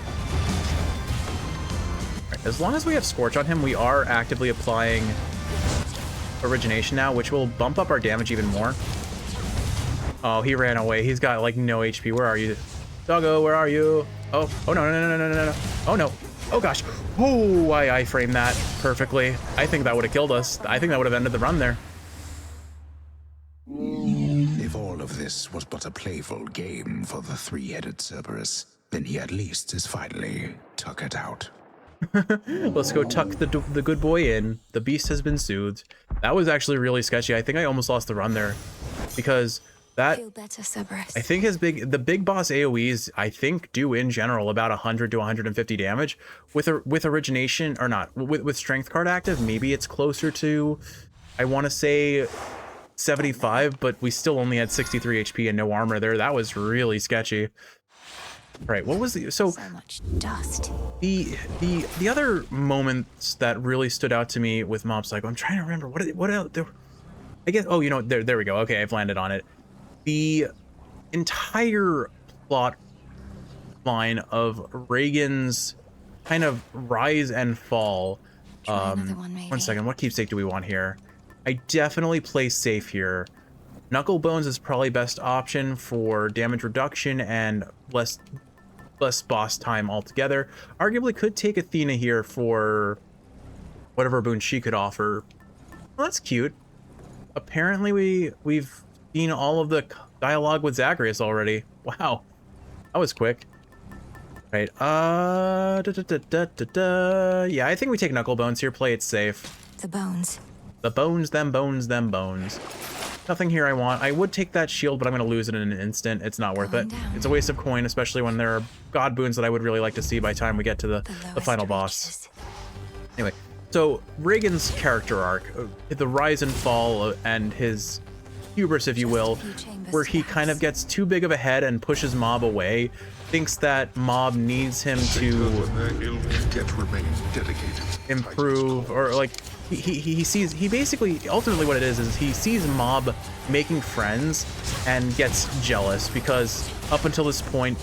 Right, as long as we have Scorch on him, we are actively applying Origination now, which will bump up our damage even more. Oh, he ran away. He's got like no HP. Where are you? Doggo, where are you? Oh, oh no, no, no, no, no, no, no. Oh no. Oh gosh. Oh, I framed that perfectly. I think that would have killed us. I think that would have ended the run there. If all of this was but a playful game for the three-headed Cerberus, then he at least is finally tuckered out. Let's go tuck the good boy in. The beast has been soothed. That was actually really sketchy. I think I almost lost the run there because that, Feel better, Cerberus. I think the big boss AoEs, I think, do in general about 100 to 150 damage. With Origination, or not, with Strength card active, maybe it's closer to, I want to say 75, but we still only had 63 HP and no armor there. That was really sketchy. Right, what was the so much dust. The other moments that really stood out to me with Mob Psycho, I'm trying to remember what else there. I guess, oh, you know, there we go. Okay, I've landed on it. The entire plot line of Reagan's kind of rise and fall. One second, what keepsake do we want here? I definitely play safe here. Knuckle Bones is probably best option for damage reduction and less boss time altogether. Arguably could take Athena here for whatever boon she could offer. Well, that's cute. Apparently we've seen all of the dialogue with Zagreus already. Wow, that was quick. Right, yeah, I think we take Knuckle Bones here, play it safe. The bones. The bones, them bones, them bones. Nothing here I want. I would take that shield, but I'm going to lose it in an instant. It's not worth it. It's a waste of coin, especially when there are god boons that I would really like to see by the time we get to the final boss. Anyway, so Reagan's character arc, the rise and fall and his hubris, if you will, where he kind of gets too big of a head and pushes Mob away, thinks that Mob needs him to improve, or like he basically, ultimately what it is he sees Mob making friends and gets jealous because up until this point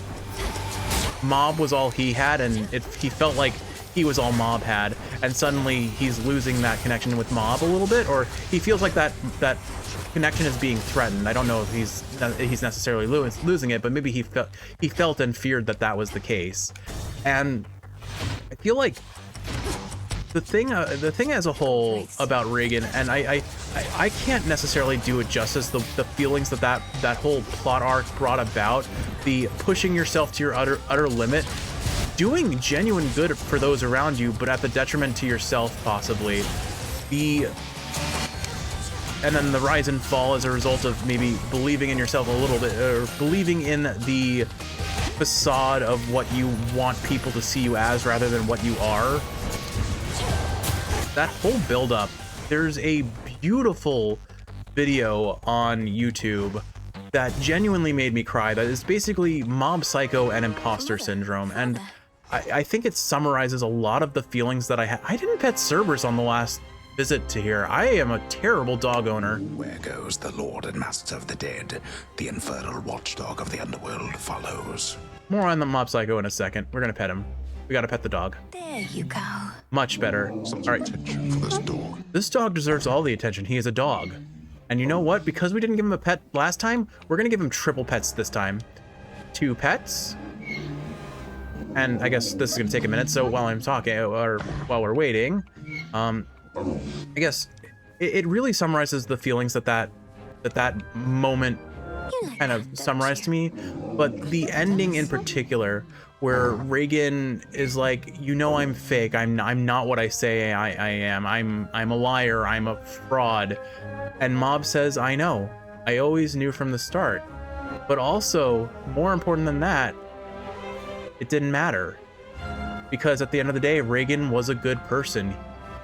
Mob was all he had, and he felt like he was all Mob had, and suddenly he's losing that connection with Mob a little bit, or he feels like that connection is being threatened. I don't know if he's necessarily losing it, but maybe he felt and feared that was the case. And I feel like the thing as a whole about Reagan, and I can't necessarily do it justice, the feelings that whole plot arc brought about, the pushing yourself to your utter limit, doing genuine good for those around you, but at the detriment to yourself possibly, and then the rise and fall as a result of maybe believing in yourself a little bit, or believing in the facade of what you want people to see you as rather than what you are. That whole build-up, there's a beautiful video on YouTube that genuinely made me cry. That is basically Mob Psycho and Imposter Syndrome, and I think it summarizes a lot of the feelings that I had. I didn't pet Cerberus on the last visit to here. I am a terrible dog owner. Where goes the Lord and Master of the Dead? The infernal watchdog of the underworld follows. More on the Mob Psycho in a second. We're gonna pet him. We gotta pet the dog. There you go. Much better. All right. This dog deserves all the attention. He is a dog. And you know what? Because we didn't give him a pet last time, we're gonna give him triple pets this time. 2 pets. And I guess this is gonna take a minute, so while I'm talking, or while we're waiting, I guess it really summarizes the feelings that moment kind of summarized to me. But the ending in particular, where Reagan is like, you know, I'm fake. I'm not what I say I am. I'm a liar. I'm a fraud. And Mob says, I know. I always knew from the start. But also, more important than that, it didn't matter. Because at the end of the day, Reagan was a good person.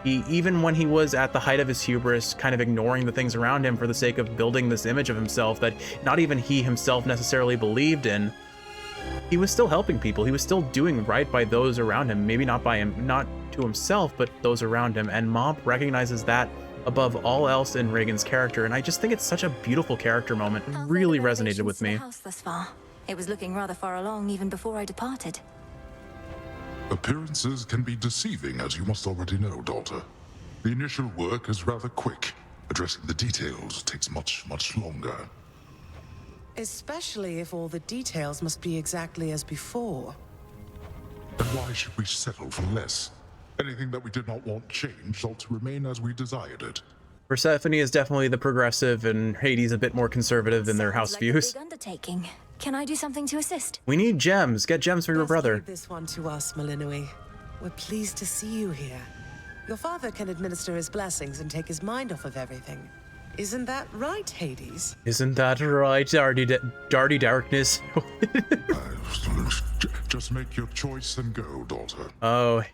He, even when he was at the height of his hubris, kind of ignoring the things around him for the sake of building this image of himself that not even he himself necessarily believed in, he was still helping people. He was still doing right by those around him. Maybe not by him, not to himself, but those around him. And Mob recognizes that above all else in Reagan's character. And I just think it's such a beautiful character moment. It really resonated with me. House thus far. It was looking rather far along even before I departed. Appearances can be deceiving, as you must already know, daughter. The initial work is rather quick. Addressing the details takes much longer. Especially if all the details must be exactly as before. And why should we settle for less? Anything that we did not want changed ought to remain as we desired it. Persephone is definitely the progressive, and Hades a bit more conservative in their house views. A big undertaking. Can I do something to assist? We need gems. Get gems for your brother. Leave this one to us, Malinui. We're pleased to see you here. Your father can administer his blessings and take his mind off of everything. Isn't that right, Hades? Isn't that right, Darty Darkness? Just make your choice and go, daughter. Oh,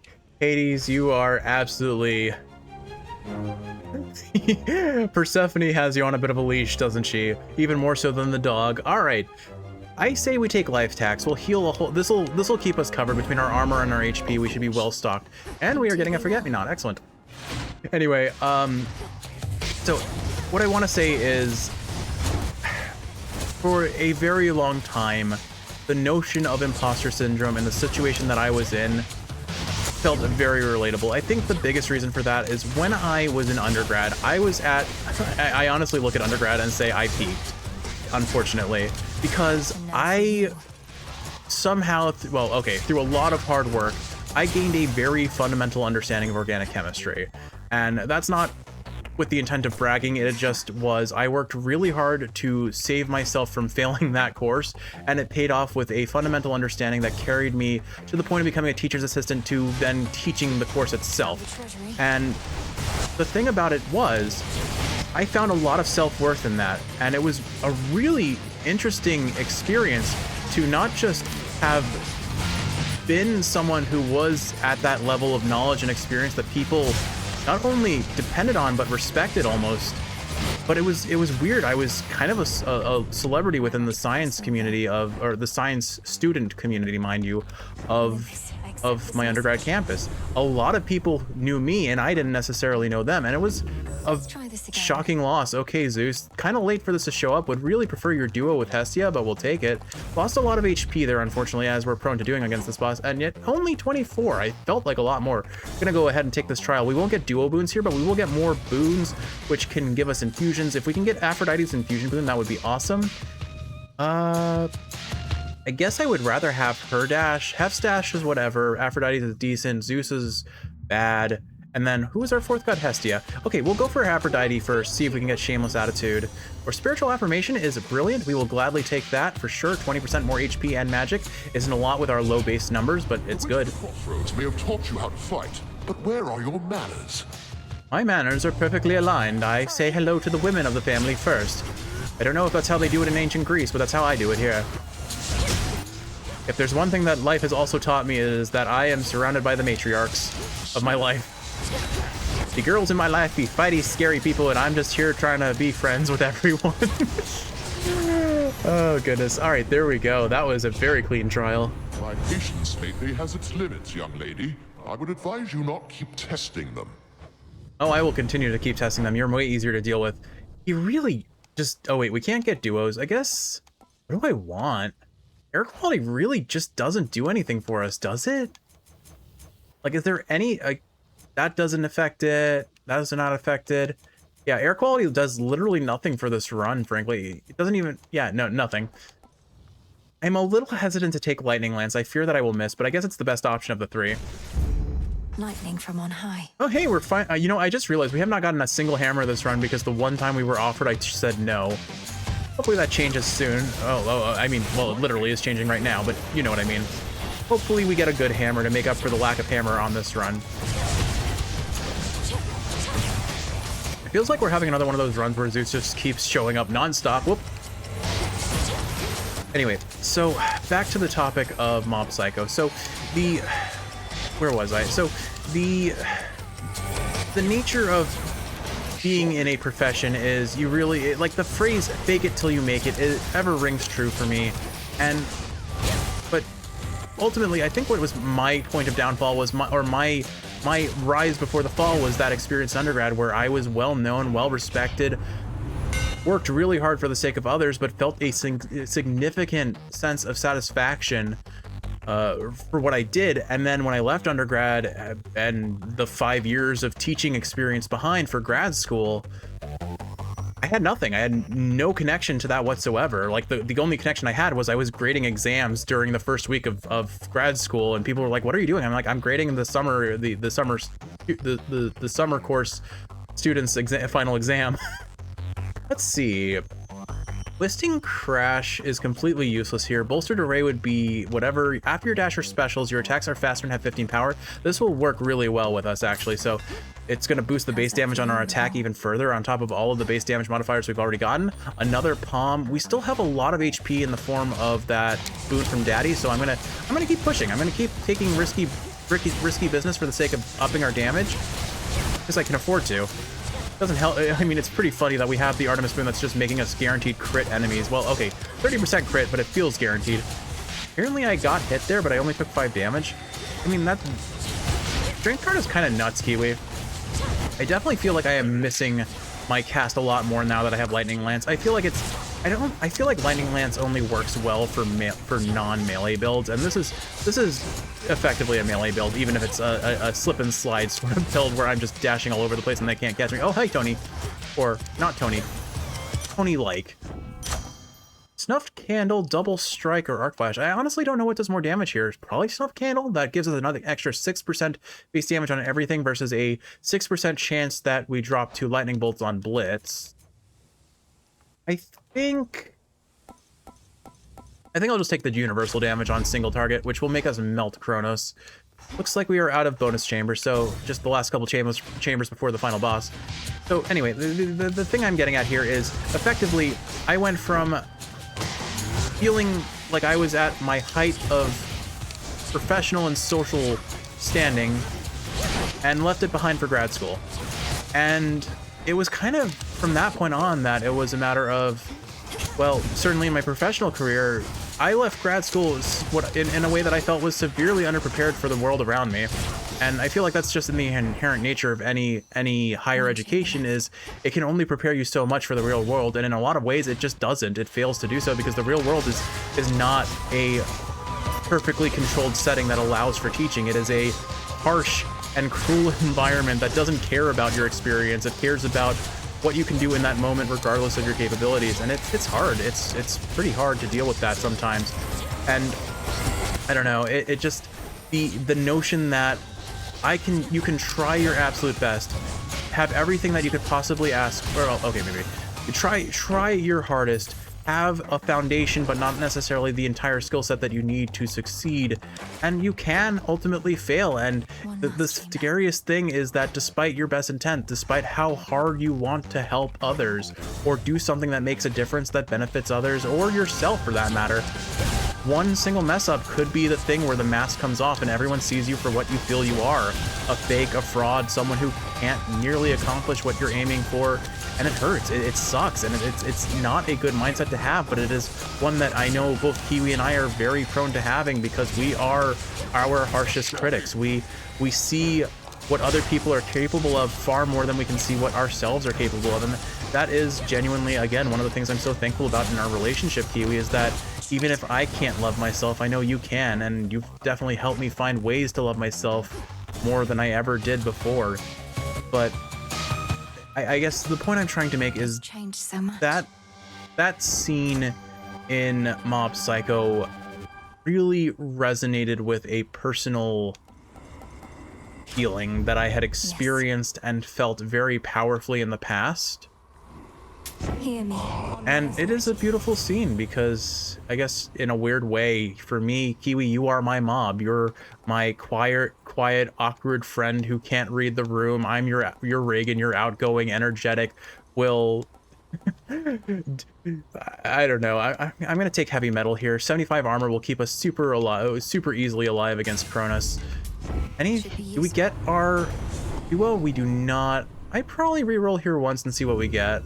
Hades, you are absolutely... Persephone has you on a bit of a leash, doesn't she? Even more so than the dog. All right. I say we take life tax. We'll heal a whole... This'll keep us covered between our armor and our HP. We should be well stocked. And we are getting a forget-me-not. Excellent. Anyway, so what I want to say is, for a very long time, the notion of imposter syndrome and the situation that I was in felt very relatable. I think the biggest reason for that is when I was in undergrad, I honestly look at undergrad and say I peaked, unfortunately, because I somehow, through a lot of hard work, I gained a very fundamental understanding of organic chemistry. And that's not with the intent of bragging, it just was, I worked really hard to save myself from failing that course, and it paid off with a fundamental understanding that carried me to the point of becoming a teacher's assistant to then teaching the course itself. And the thing about it was, I found a lot of self-worth in that, and it was a really interesting experience to not just have been someone who was at that level of knowledge and experience that people not only depended on, but respected almost. But it was weird. I was kind of a celebrity within the science community or the science student community, mind you, of my undergrad campus. A lot of people knew me and I didn't necessarily know them, and it was a shocking loss. Okay, Zeus, kind of late for this to show up. Would really prefer your duo with Hestia, but we'll take it. Lost a lot of HP there, unfortunately, as we're prone to doing against this boss, and yet only 24. I felt like a lot more. We're gonna go ahead and take this trial. We won't get duo boons here, but we will get more boons, which can give us infusions. If we can get Aphrodite's infusion boon, that would be awesome. I guess I would rather have her dash. Hef's dash is whatever. Aphrodite's is decent. Zeus is bad. And then who is our fourth god? Hestia. Okay, we'll go for Aphrodite first, see if we can get Shameless Attitude. Or Spiritual Affirmation is brilliant. We will gladly take that for sure. 20% more HP and magic. Isn't a lot with our low base numbers, but it's good. Crossroads may have taught you how to fight, but where are your manners? My manners are perfectly aligned. I say hello to the women of the family first. I don't know if that's how they do it in ancient Greece, but that's how I do it here. If there's one thing that life has also taught me, it is that I am surrounded by the matriarchs of my life. The girls in my life be fighty, scary people, and I'm just here trying to be friends with everyone. Oh, goodness. All right, there we go. That was a very clean trial. My patience lately has its limits, young lady. I would advise you not keep testing them. Oh, I will continue to keep testing them. You're way easier to deal with. You really just... Oh, wait, we can't get duos. I guess... What do I want? Air quality really just doesn't do anything for us, does it? Like, is there any... that doesn't affect it. That is not affected. Yeah, air quality does literally nothing for this run, frankly. It doesn't even... Yeah, no, nothing. I'm a little hesitant to take Lightning Lance. I fear that I will miss, but I guess it's the best option of the three. Lightning from on high. Oh, hey, we're fine. You know, I just realized we have not gotten a single hammer this run because the one time we were offered, I said no. Hopefully that changes soon. I mean, well, it literally is changing right now, but you know what I mean. hopefully we get a good hammer to make up for the lack of hammer on this run. It feels like we're having another one of those runs where Zeus just keeps showing up non-stop. Whoop. Anyway, so back to the topic of Mob Psycho. So where was I? So the nature of being in a profession is you really, like the phrase fake it till you make it ever rings true for me. But ultimately, I think what was my point of downfall was my rise before the fall was that experience in undergrad where I was well known, well respected, worked really hard for the sake of others, but felt a significant sense of satisfaction for what I did. And then when I left undergrad and the 5 years of teaching experience behind for grad school, I had nothing. I had no connection to that whatsoever. Like the only connection I had was I was grading exams during the first week of grad school, and people were like, "What are you doing?" I'm like, "I'm grading the summer course students' final exam." Let's see. Listing Crash is completely useless here. Bolstered Array would be whatever. After your dash or specials, your attacks are faster and have 15 power. This will work really well with us, actually. So it's going to boost the base damage on our attack even further on top of all of the base damage modifiers we've already gotten. Another Palm. We still have a lot of HP in the form of that boon from Daddy, so I'm gonna keep pushing. I'm gonna keep taking risky business for the sake of upping our damage, because I can afford to. Doesn't help. I mean, it's pretty funny that we have the Artemis Boon that's just making us guaranteed crit enemies. Well, okay, 30% crit, but it feels guaranteed. Apparently I got hit there, but I only took 5 damage. I mean, that Strength card is kind of nuts, Kiwi. I definitely feel like I am missing my cast a lot more now that I have Lightning Lance. I feel like I feel like Lightning Lance only works well for non-melee builds, and this is effectively a melee build, even if it's a slip and slide sort of build where I'm just dashing all over the place and they can't catch me. Oh, hi, Tony. Or not Tony. Tony-like. Snuffed Candle, Double Strike, or Arc Flash. I honestly don't know what does more damage here. It's probably Snuffed Candle. That gives us another extra 6% base damage on everything versus a 6% chance that we drop 2 Lightning Bolts on Blitz. I think I'll just take the universal damage on single target, which will make us melt Kronos. Looks like we are out of bonus chambers, so just the last couple chambers before the final boss. So anyway, the thing I'm getting at here is, effectively, I went from feeling like I was at my height of professional and social standing and left it behind for grad school. And it was kind of from that point on that it was a matter of, well, certainly in my professional career, I left grad school in a way that I felt was severely underprepared for the world around me. And I feel like that's just in the inherent nature of any higher education, is it can only prepare you so much for the real world, and in a lot of ways it just doesn't. It fails to do so because the real world is not a perfectly controlled setting that allows for teaching. It is a harsh and cruel environment that doesn't care about your experience. It cares about what you can do in that moment regardless of your capabilities, and it's hard. It's pretty hard to deal with that sometimes. And I don't know, it just the notion that you can try your absolute best, have everything that you could possibly ask, or okay, maybe you try your hardest, have a foundation but not necessarily the entire skill set that you need to succeed, and you can ultimately fail. And the scariest thing is that despite your best intent, despite how hard you want to help others or do something that makes a difference that benefits others or yourself for that matter, one single mess up could be the thing where the mask comes off and everyone sees you for what you feel you are: a fake, a fraud, someone who can't nearly accomplish what you're aiming for. And it hurts. It sucks, and it's not a good mindset to have, but it is one that I know both Kiwi and I are very prone to having because we are our harshest critics. We see what other people are capable of far more than we can see what ourselves are capable of, and that is genuinely, again, one of the things I'm so thankful about in our relationship, Kiwi, is that even if I can't love myself, I know you can, and you've definitely helped me find ways to love myself more than I ever did before. But I guess the point I'm trying to make is changed so much. that scene in Mob Psycho really resonated with a personal feeling that I had experienced and felt very powerfully in the past. Hear me. And it is a beautiful scene because I guess in a weird way for me, Kiwi, you are my mob. You're my quiet, awkward friend who can't read the room. I'm your Reagan. You're outgoing, energetic. Will I don't know. I'm gonna take heavy metal here. 75 armor will keep us super easily alive against Cronus. Do we get our duo? We do not. I probably reroll here once and see what we get.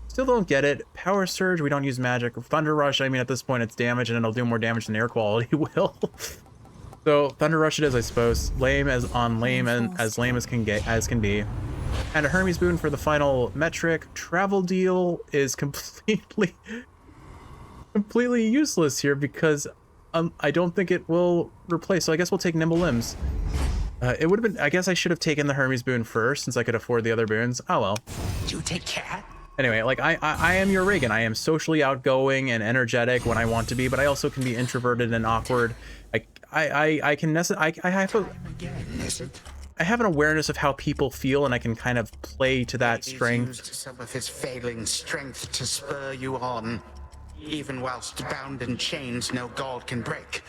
Still don't get it. Power Surge, we don't use magic. Thunder Rush, I mean, at this point it's damage and it'll do more damage than air quality will. So Thunder Rush it is, I suppose. Lame as lame as can be. And a Hermes boon for the final metric. Travel deal is completely useless here because I don't think it will replace. So I guess we'll take Nimble Limbs. It would have been, I guess I should have taken the Hermes boon first since I could afford the other boons. Oh well. You take care. Anyway, like I am your Reagan. I am socially outgoing and energetic when I want to be, but I also can be introverted and awkward. I have an awareness of how people feel, and I can kind of play to that strength. Used some of his failing strength to spur you on, even whilst bound in chains no god can break.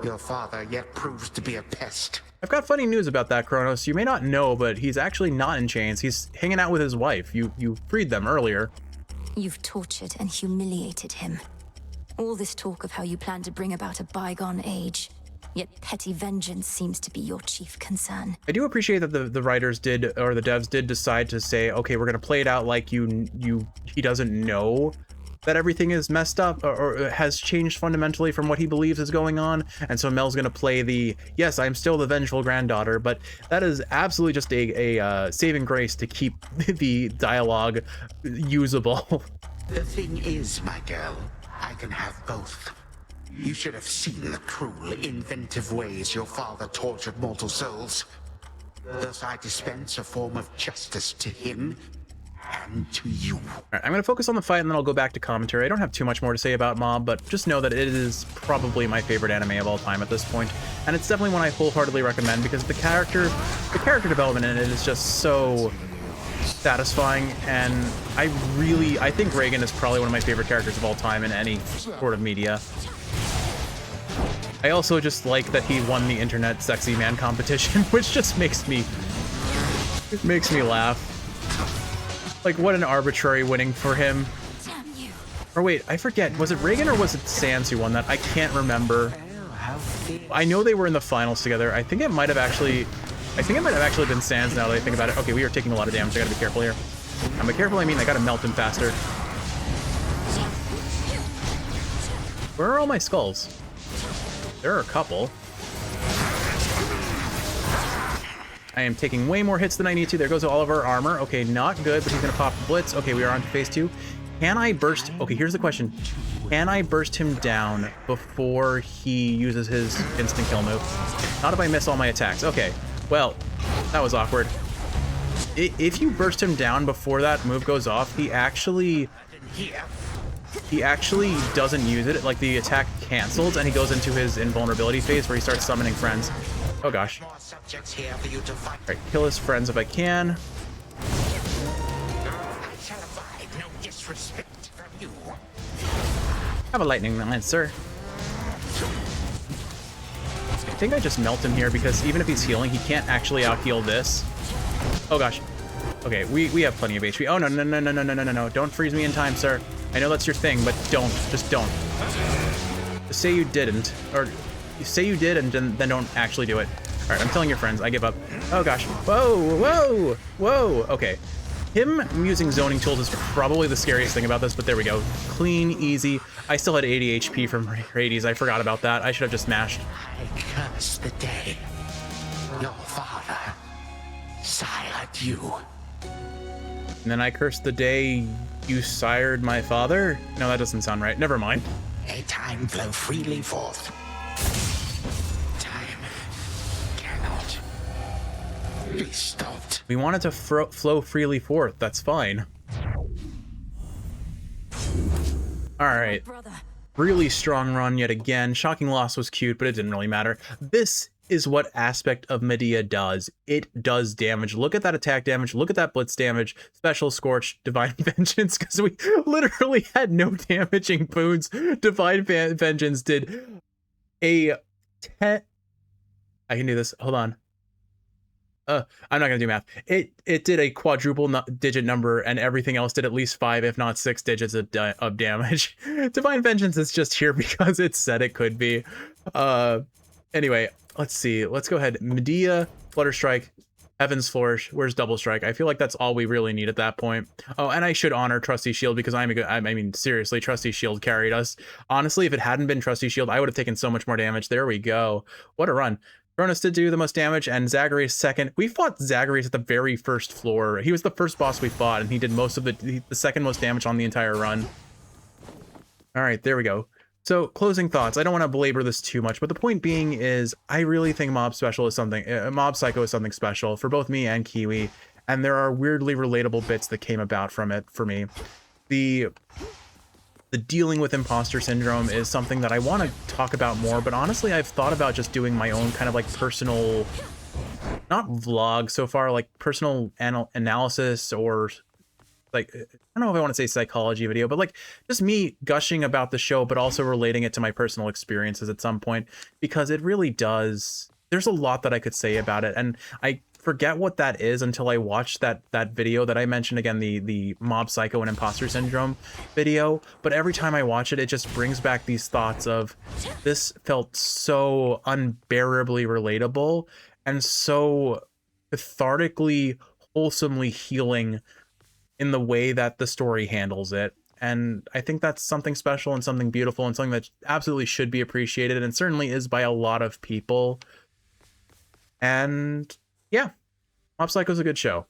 Your father yet proves to be a pest. I've got funny news about that, Kronos. You may not know, but he's actually not in chains. He's hanging out with his wife. You freed them earlier. You've tortured and humiliated him. All this talk of how you plan to bring about a bygone age, yet petty vengeance seems to be your chief concern. I do appreciate that the writers did, or the devs did decide to say, okay, we're gonna play it out like he doesn't know that everything is messed up or has changed fundamentally from what he believes is going on. And so Mel's gonna play the, yes, I'm still the vengeful granddaughter, but that is absolutely just a saving grace to keep the dialogue usable. The thing is, my girl, I can have both. You should have seen the cruel, inventive ways your father tortured mortal souls. Thus I dispense a form of justice to him and to you. All right, I'm going to focus on the fight and then I'll go back to commentary. I don't have too much more to say about Mob, but just know that it is probably my favorite anime of all time at this point, and it's definitely one I wholeheartedly recommend because the character development in it is just so satisfying, and I think Reagan is probably one of my favorite characters of all time in any sort of media. I also just like that he won the internet sexy man competition, which just makes me laugh. Like, what an arbitrary winning for him. Or wait, I forget, was it Reagan or was it Sans who won that? I can't remember. I know they were in the finals together. I think it might have actually been Sans now that I think about it. Okay, we are taking a lot of damage. I gotta be careful here. And by careful, I mean I gotta melt him faster. Where are all my skulls? There are a couple. I am taking way more hits than I need to. There goes all of our armor. Okay, not good, but he's gonna pop the blitz. Okay, we are on to phase 2. Can I burst? Okay, here's the question. Can I burst him down before he uses his instant kill move? Not if I miss all my attacks. Okay, well, that was awkward. If you burst him down before that move goes off, he actually doesn't use it. Like, the attack cancels and he goes into his invulnerability phase where he starts summoning friends. Oh gosh. Alright, kill his friends if I can. Have a lightning lance, sir. I think I just melt him here because even if he's healing, he can't actually out-heal this. Oh gosh. Okay, we have plenty of HP. Oh no. Don't freeze me in time, sir. I know that's your thing, but don't. Just don't. Just say you didn't. Or you say you did and then don't actually do it. Alright, I'm killing your friends. I give up. Oh gosh. Whoa. Okay. Him using zoning tools is probably the scariest thing about this, but there we go. Clean, easy. I still had 80 HP from Hades. I forgot about that. I should have just smashed. I curse the day your father sired you. And then I curse the day you sired my father? No, that doesn't sound right. Never mind. May time flow freely forth. Time cannot be stopped. We want it to flow freely forth. That's fine. All right. Really strong run yet again. Shocking loss was cute, but it didn't really matter. This is what aspect of Medea does. It does damage. Look at that attack damage. Look at that blitz damage. Special Scorch, Divine Vengeance, because we literally had no damaging boons. Divine Vengeance did a 10... I can do this. Hold on. I'm not gonna do math. It did a quadruple digit number, and everything else did at least 5, if not 6 digits of damage. Divine Vengeance is just here because it said it could be. Anyway, let's see. Let's go ahead. Medea, Flutter Strike, Heaven's Flourish. Where's Double Strike? I feel like that's all we really need at that point. Oh, and I should honor Trusty Shield because I mean, seriously, Trusty Shield carried us. Honestly, if it hadn't been Trusty Shield, I would have taken so much more damage. There we go. What a run. Cronus did do the most damage, and Zagreus second. We fought Zagreus at the very first floor. He was the first boss we fought, and he did most of the second most damage on the entire run. All right, there we go. So, closing thoughts. I don't want to belabor this too much, but the point being is, I really think Mob Psycho is something special for both me and Kiwi, and there are weirdly relatable bits that came about from it for me. The dealing with imposter syndrome is something that I want to talk about more, but honestly, I've thought about just doing my own kind of like personal, not vlog so far, like personal analysis, or like, I don't know if I want to say psychology video, but like just me gushing about the show, but also relating it to my personal experiences at some point, because it really does. There's a lot that I could say about it, and I forget what that is until I watch that video that I mentioned again, the Mob Psycho and Imposter Syndrome video. But every time I watch it, it just brings back these thoughts of, this felt so unbearably relatable and so cathartically, wholesomely healing in the way that the story handles it. And I think that's something special and something beautiful and something that absolutely should be appreciated, and certainly is by a lot of people. And yeah, Mob Psycho is a good show.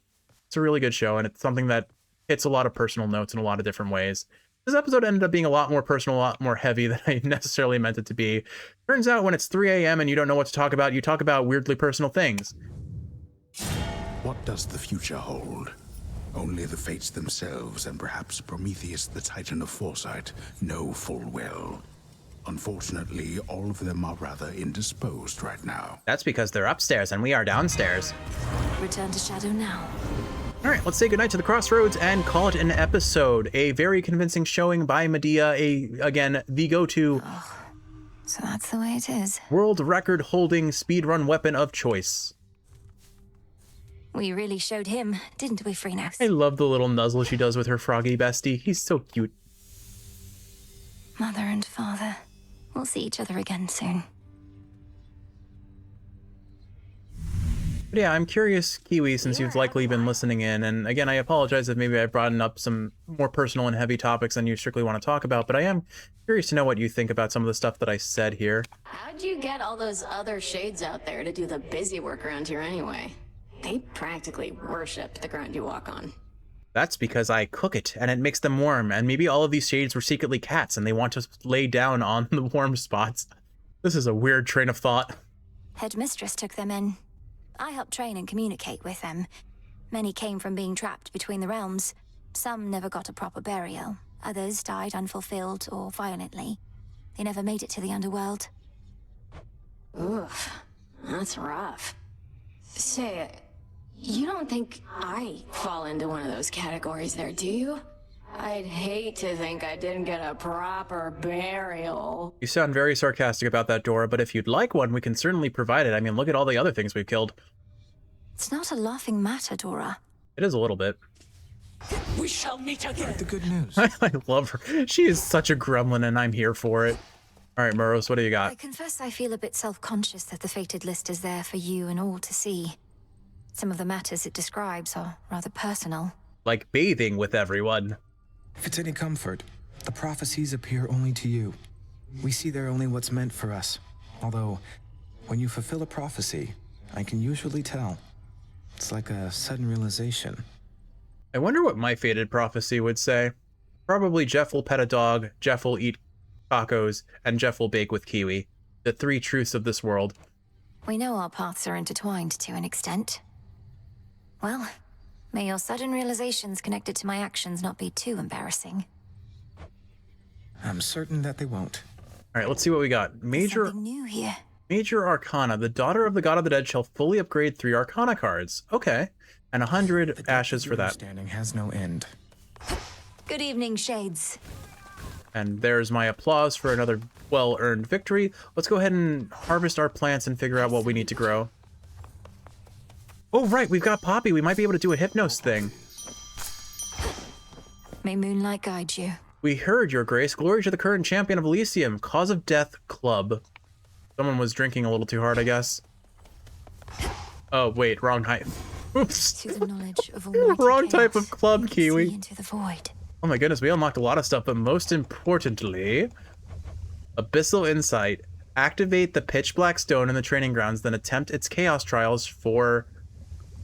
It's a really good show, and it's something that hits a lot of personal notes in a lot of different ways. This episode ended up being a lot more personal, a lot more heavy than I necessarily meant it to be. Turns out when it's 3 a.m. and you don't know what to talk about, you talk about weirdly personal things. What does the future hold? Only the fates themselves, and perhaps Prometheus, the Titan of Foresight, know full well. Unfortunately, all of them are rather indisposed right now. That's because they're upstairs and we are downstairs. Return to Shadow now. All right, let's say goodnight to the Crossroads and call it an episode. A very convincing showing by Medea, again, the go-to So that's the way it is. world record holding speedrun weapon of choice. We really showed him, didn't we, Freenos? I love the little nuzzle she does with her froggy bestie. He's so cute. Mother and father. We'll see each other again soon. But yeah, I'm curious, Kiwi, since you've likely been listening in, and again, I apologize if maybe I've brought up some more personal and heavy topics than you strictly want to talk about, but I am curious to know what you think about some of the stuff that I said here. How'd you get all those other shades out there to do the busy work around here anyway? They practically worship the ground you walk on. That's because I cook it, and it makes them warm, and maybe all of these shades were secretly cats, and they want to lay down on the warm spots. This is a weird train of thought. Headmistress took them in. I helped train and communicate with them. Many came from being trapped between the realms. Some never got a proper burial. Others died unfulfilled or violently. They never made it to the underworld. Oof, that's rough. Say, you don't think I fall into one of those categories there, do you? I'd hate to think I didn't get a proper burial. You sound very sarcastic about that, Dora, but if you'd like one, we can certainly provide it. I mean, look at all the other things we've killed. It's not a laughing matter, Dora. It is a little bit. We shall meet again. The good news. I love her. She is such a gremlin, and I'm here for it. All right, Muros, what do you got? I confess I feel a bit self-conscious that the fated list is there for you and all to see. Some of the matters it describes are rather personal. Like bathing with everyone. If it's any comfort, the prophecies appear only to you. We see there only what's meant for us. Although, when you fulfill a prophecy, I can usually tell. It's like a sudden realization. I wonder what my fated prophecy would say. Probably Jeff will pet a dog, Jeff will eat tacos, and Jeff will bake with Kiwi. The 3 truths of this world. We know our paths are intertwined to an extent. Well, may your sudden realizations connected to my actions not be too embarrassing. I'm certain that they won't. All right, let's see what we got. Major... Something new here. Major Arcana. The daughter of the God of the Dead shall fully upgrade 3 Arcana cards. Okay. And 100 ashes for that. Understanding has no end. Good evening, Shades. And there's my applause for another well-earned victory. Let's go ahead and harvest our plants and figure out what we need to grow. Oh, right, we've got Poppy. We might be able to do a Hypnos thing. May moonlight guide you. We heard, Your Grace. Glory to the current champion of Elysium. Cause of Death Club. Someone was drinking a little too hard, I guess. Oh, wait, wrong height. Oops. To the knowledge of Wrong type of club, Kiwi. into the void. Oh my goodness, we unlocked a lot of stuff, but most importantly, Abyssal Insight. Activate the pitch black stone in the training grounds, then attempt its chaos trials for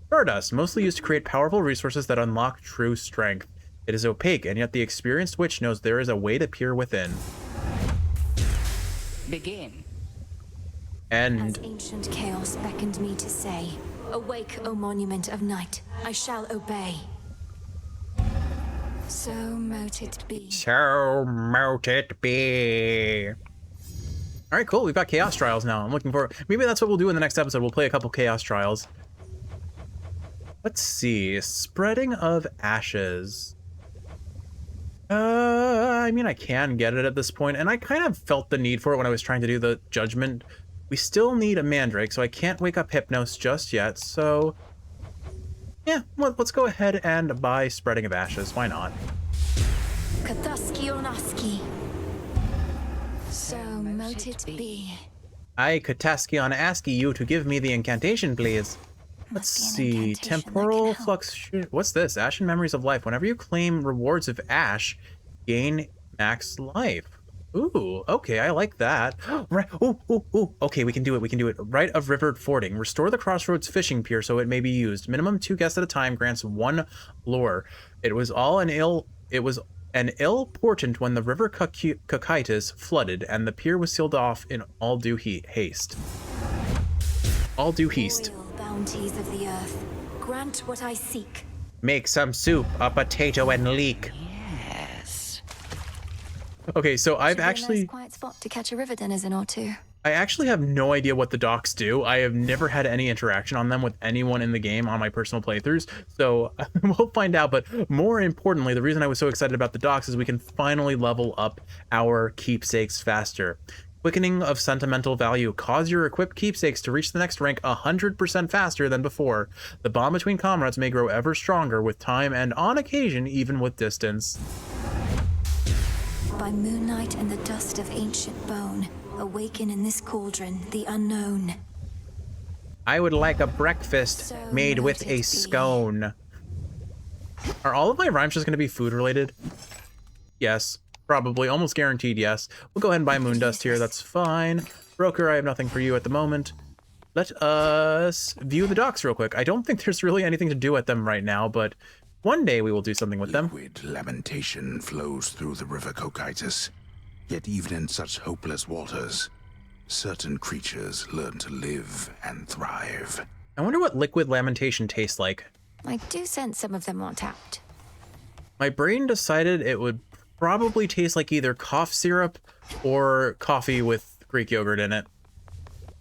Stardust, mostly used to create powerful resources that unlock true strength. It is opaque, and yet the experienced witch knows there is a way to peer within. Begin. As ancient chaos beckoned me to say, awake, O monument of night, I shall obey. So mote it be. So mote it be. All right, cool. We've got Chaos Trials now. I'm looking for... Maybe that's what we'll do in the next episode. We'll play a couple Chaos Trials. Let's see. Spreading of Ashes. I mean, I can get it at this point, and I kind of felt the need for it when I was trying to do the Judgment. We still need a Mandrake, so I can't wake up Hypnos just yet, so... Yeah, let's go ahead and buy Spreading of Ashes. Why not? Kathaski Onaski. So mote it be. I, Kataskion, ask you to give me the incantation, please. Let's see. Temporal Flux... What's this? Ashen Memories of Life. Whenever you claim rewards of Ash, gain max life. Ooh, okay, I like that. Right. Ooh. Okay, we can do it. We can do it. Rite of River Fording. Restore the Crossroads fishing pier so it may be used. Minimum 2 guests at a time grants 1 lore. It was an ill portent when the river Cocytus flooded and the pier was sealed off in all due haste. All due haste. Royal bounties of the earth, grant what I seek. Make some soup, a potato and leek. Yes. Okay, so I've Should be a actually... nice quiet spot to catch a river denizen or two. I actually have no idea what the docks do. I have never had any interaction on them with anyone in the game on my personal playthroughs, so we'll find out. But more importantly, the reason I was so excited about the docks is we can finally level up our keepsakes faster. Quickening of sentimental value. Cause your equipped keepsakes to reach the next rank 100% faster than before. The bond between comrades may grow ever stronger with time and, on occasion, even with distance. By moonlight and the dust of ancient bone, awaken in this cauldron the unknown. I would like a breakfast So made with mote a it be. scone. Are all of my rhymes just going to be food related? Yes, probably. Almost guaranteed yes. We'll go ahead and buy Moondust here. That's fine. Broker, I have nothing for you at the moment. Let us view the docks real quick. I don't think there's really anything to do at them right now, but one day we will do something with them. Liquid lamentation flows through the river Cocytus. Yet even in such hopeless waters, certain creatures learn to live and thrive. I wonder what liquid lamentation tastes like. I do sense some of them are tapped. My brain decided it would probably taste like either cough syrup or coffee with Greek yogurt in it.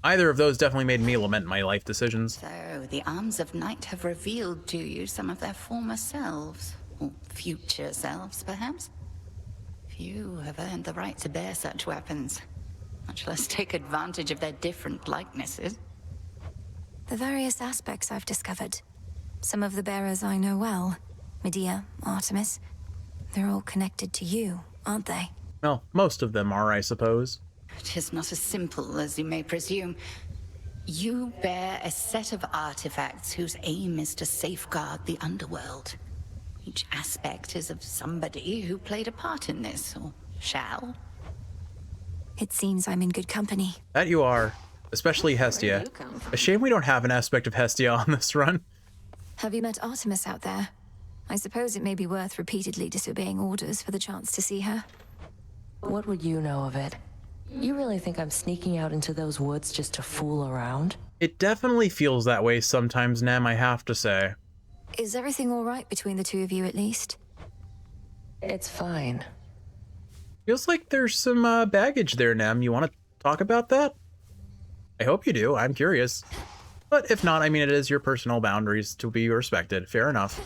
Either of those definitely made me lament my life decisions. So, the arms of night have revealed to you some of their former selves. Or future selves, perhaps? Few have earned the right to bear such weapons, much less take advantage of their different likenesses. The various aspects I've discovered. Some of the bearers I know well. Medea, Artemis. They're all connected to you, aren't they? Well, most of them are, I suppose. It is not as simple as you may presume. You bear a set of artifacts whose aim is to safeguard the underworld. Each aspect is of somebody who played a part in this, or shall. It seems I'm in good company. That you are. Especially Hestia. A shame we don't have an aspect of Hestia on this run. Have you met Artemis out there? I suppose it may be worth repeatedly disobeying orders for the chance to see her. What would you know of it? You really think I'm sneaking out into those woods just to fool around? It definitely feels that way sometimes, Nem, I have to say. Is everything all right between the two of you, at least? It's fine. Feels like there's some baggage there, Nem. You want to talk about that? I hope you do. I'm curious. But if not, I mean, it is your personal boundaries to be respected. Fair enough.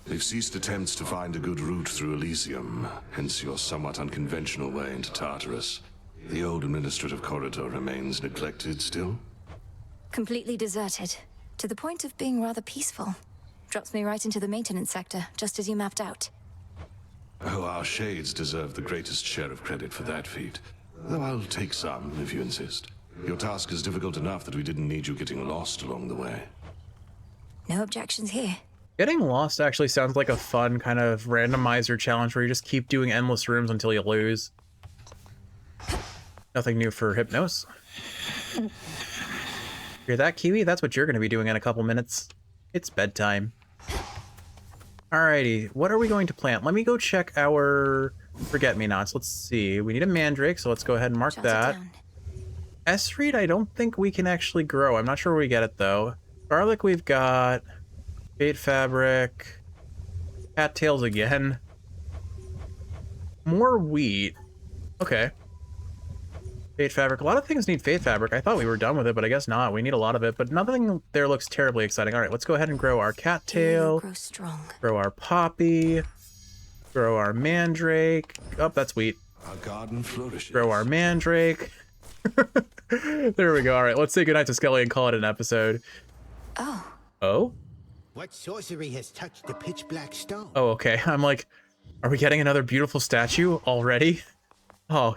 They've ceased attempts to find a good route through Elysium, hence your somewhat unconventional way into Tartarus. The old administrative corridor remains neglected still? Completely deserted, to the point of being rather peaceful. Drops me right into the maintenance sector, just as you mapped out. Oh, our shades deserve the greatest share of credit for that feat. Though I'll take some, if you insist. Your task is difficult enough that we didn't need you getting lost along the way. No objections here. Getting lost actually sounds like a fun kind of randomizer challenge where you just keep doing endless rooms until you lose. Nothing new for Hypnos. Hear that, Kiwi? That's what you're going to be doing in a couple minutes. It's bedtime. Alrighty, what are we going to plant? Let me go check our forget-me-nots. Let's see. We need a mandrake, so let's go ahead and mark that. S-reed, I don't think we can actually grow. I'm not sure where we get it, though. Garlic, we've got... Fate fabric. Cattails again. More wheat. Okay. Fate fabric. A lot of things need fate fabric. I thought we were done with it, but I guess not. We need a lot of it, but nothing there looks terribly exciting. All right, let's go ahead and grow our cattail. Grow strong. Grow our poppy. Grow our mandrake. Oh, that's wheat. Our garden flourishes. Grow our mandrake. There we go. All right, let's say goodnight to Skelly and call it an episode. Oh. Oh? What sorcery has touched the pitch black stone? Oh, okay. I'm like, are we getting another beautiful statue already? Oh,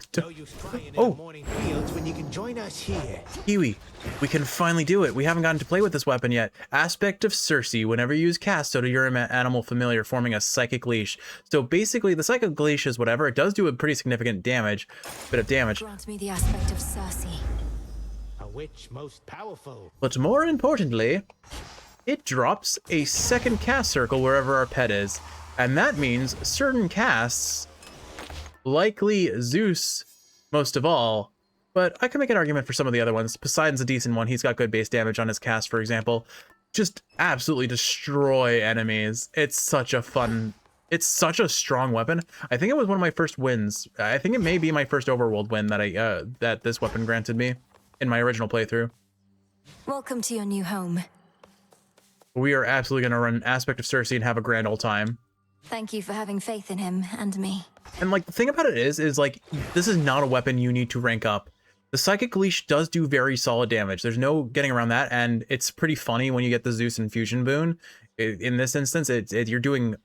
oh. Morning fields when you can join us here. Kiwi, we can finally do it. We haven't gotten to play with this weapon yet. Aspect of Circe. Whenever you use cast, so to your animal familiar, forming a psychic leash. So basically, the psychic leash is whatever. It does do a pretty significant bit of damage. Grant me the aspect of Circe. A witch most powerful. But more importantly, it drops a second cast circle wherever our pet is. And that means certain casts, likely Zeus most of all, but I can make an argument for some of the other ones. Poseidon's a decent one. He's got good base damage on his cast, for example. Just absolutely destroy enemies. It's such a strong weapon. I think it was one of my first wins. I think it may be my first overworld win that that this weapon granted me in my original playthrough. Welcome to your new home. We are absolutely going to run Aspect of Circe and have a grand old time. Thank you for having faith in him and me. And like the thing about it is like this is not a weapon you need to rank up. The Psychic Leash does do very solid damage. There's no getting around that, and it's pretty funny when you get the Zeus Infusion boon. In this instance, you're going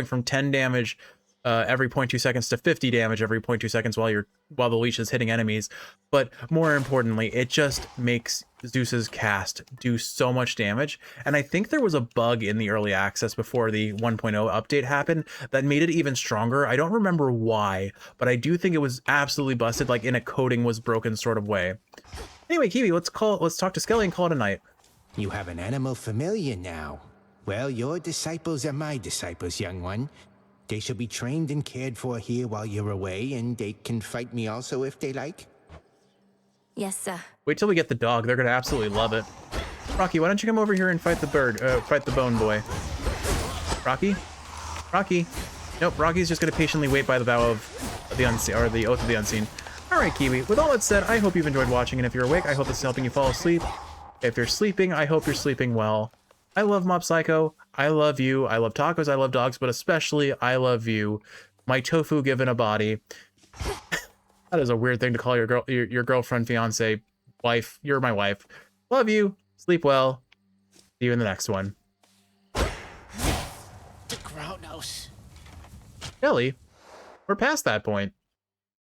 from 10 damage every 0.2 seconds to 50 damage every 0.2 seconds while the leash is hitting enemies. But more importantly, it just makes Zeus's cast do so much damage. And I think there was a bug in the early access before the 1.0 update happened that made it even stronger. I don't remember why, but I do think it was absolutely busted, like in a coding was broken sort of way. Anyway, Kiwi, let's talk to Skelly and call it a night. You have an animal familiar now. Well, your disciples are my disciples, young one. They shall be trained and cared for here while you're away, and they can fight me also if they like. Yes, sir. Wait till we get the dog. They're gonna absolutely love it. Rocky, why don't you come over here and fight the bone boy? Rocky? Rocky? Nope, Rocky's just gonna patiently wait by the vow of the unseen, or the oath of the unseen. All right, Kiwi. With all that said, I hope you've enjoyed watching, and if you're awake, I hope this is helping you fall asleep. If you're sleeping, I hope you're sleeping well. I love Mob Psycho. I love you. I love tacos. I love dogs, but especially I love you. My tofu given a body. That is a weird thing to call your girlfriend, fiance, wife. You're my wife. Love you. Sleep well. See you in the next one. The Kronos. Kelly, we're past that point.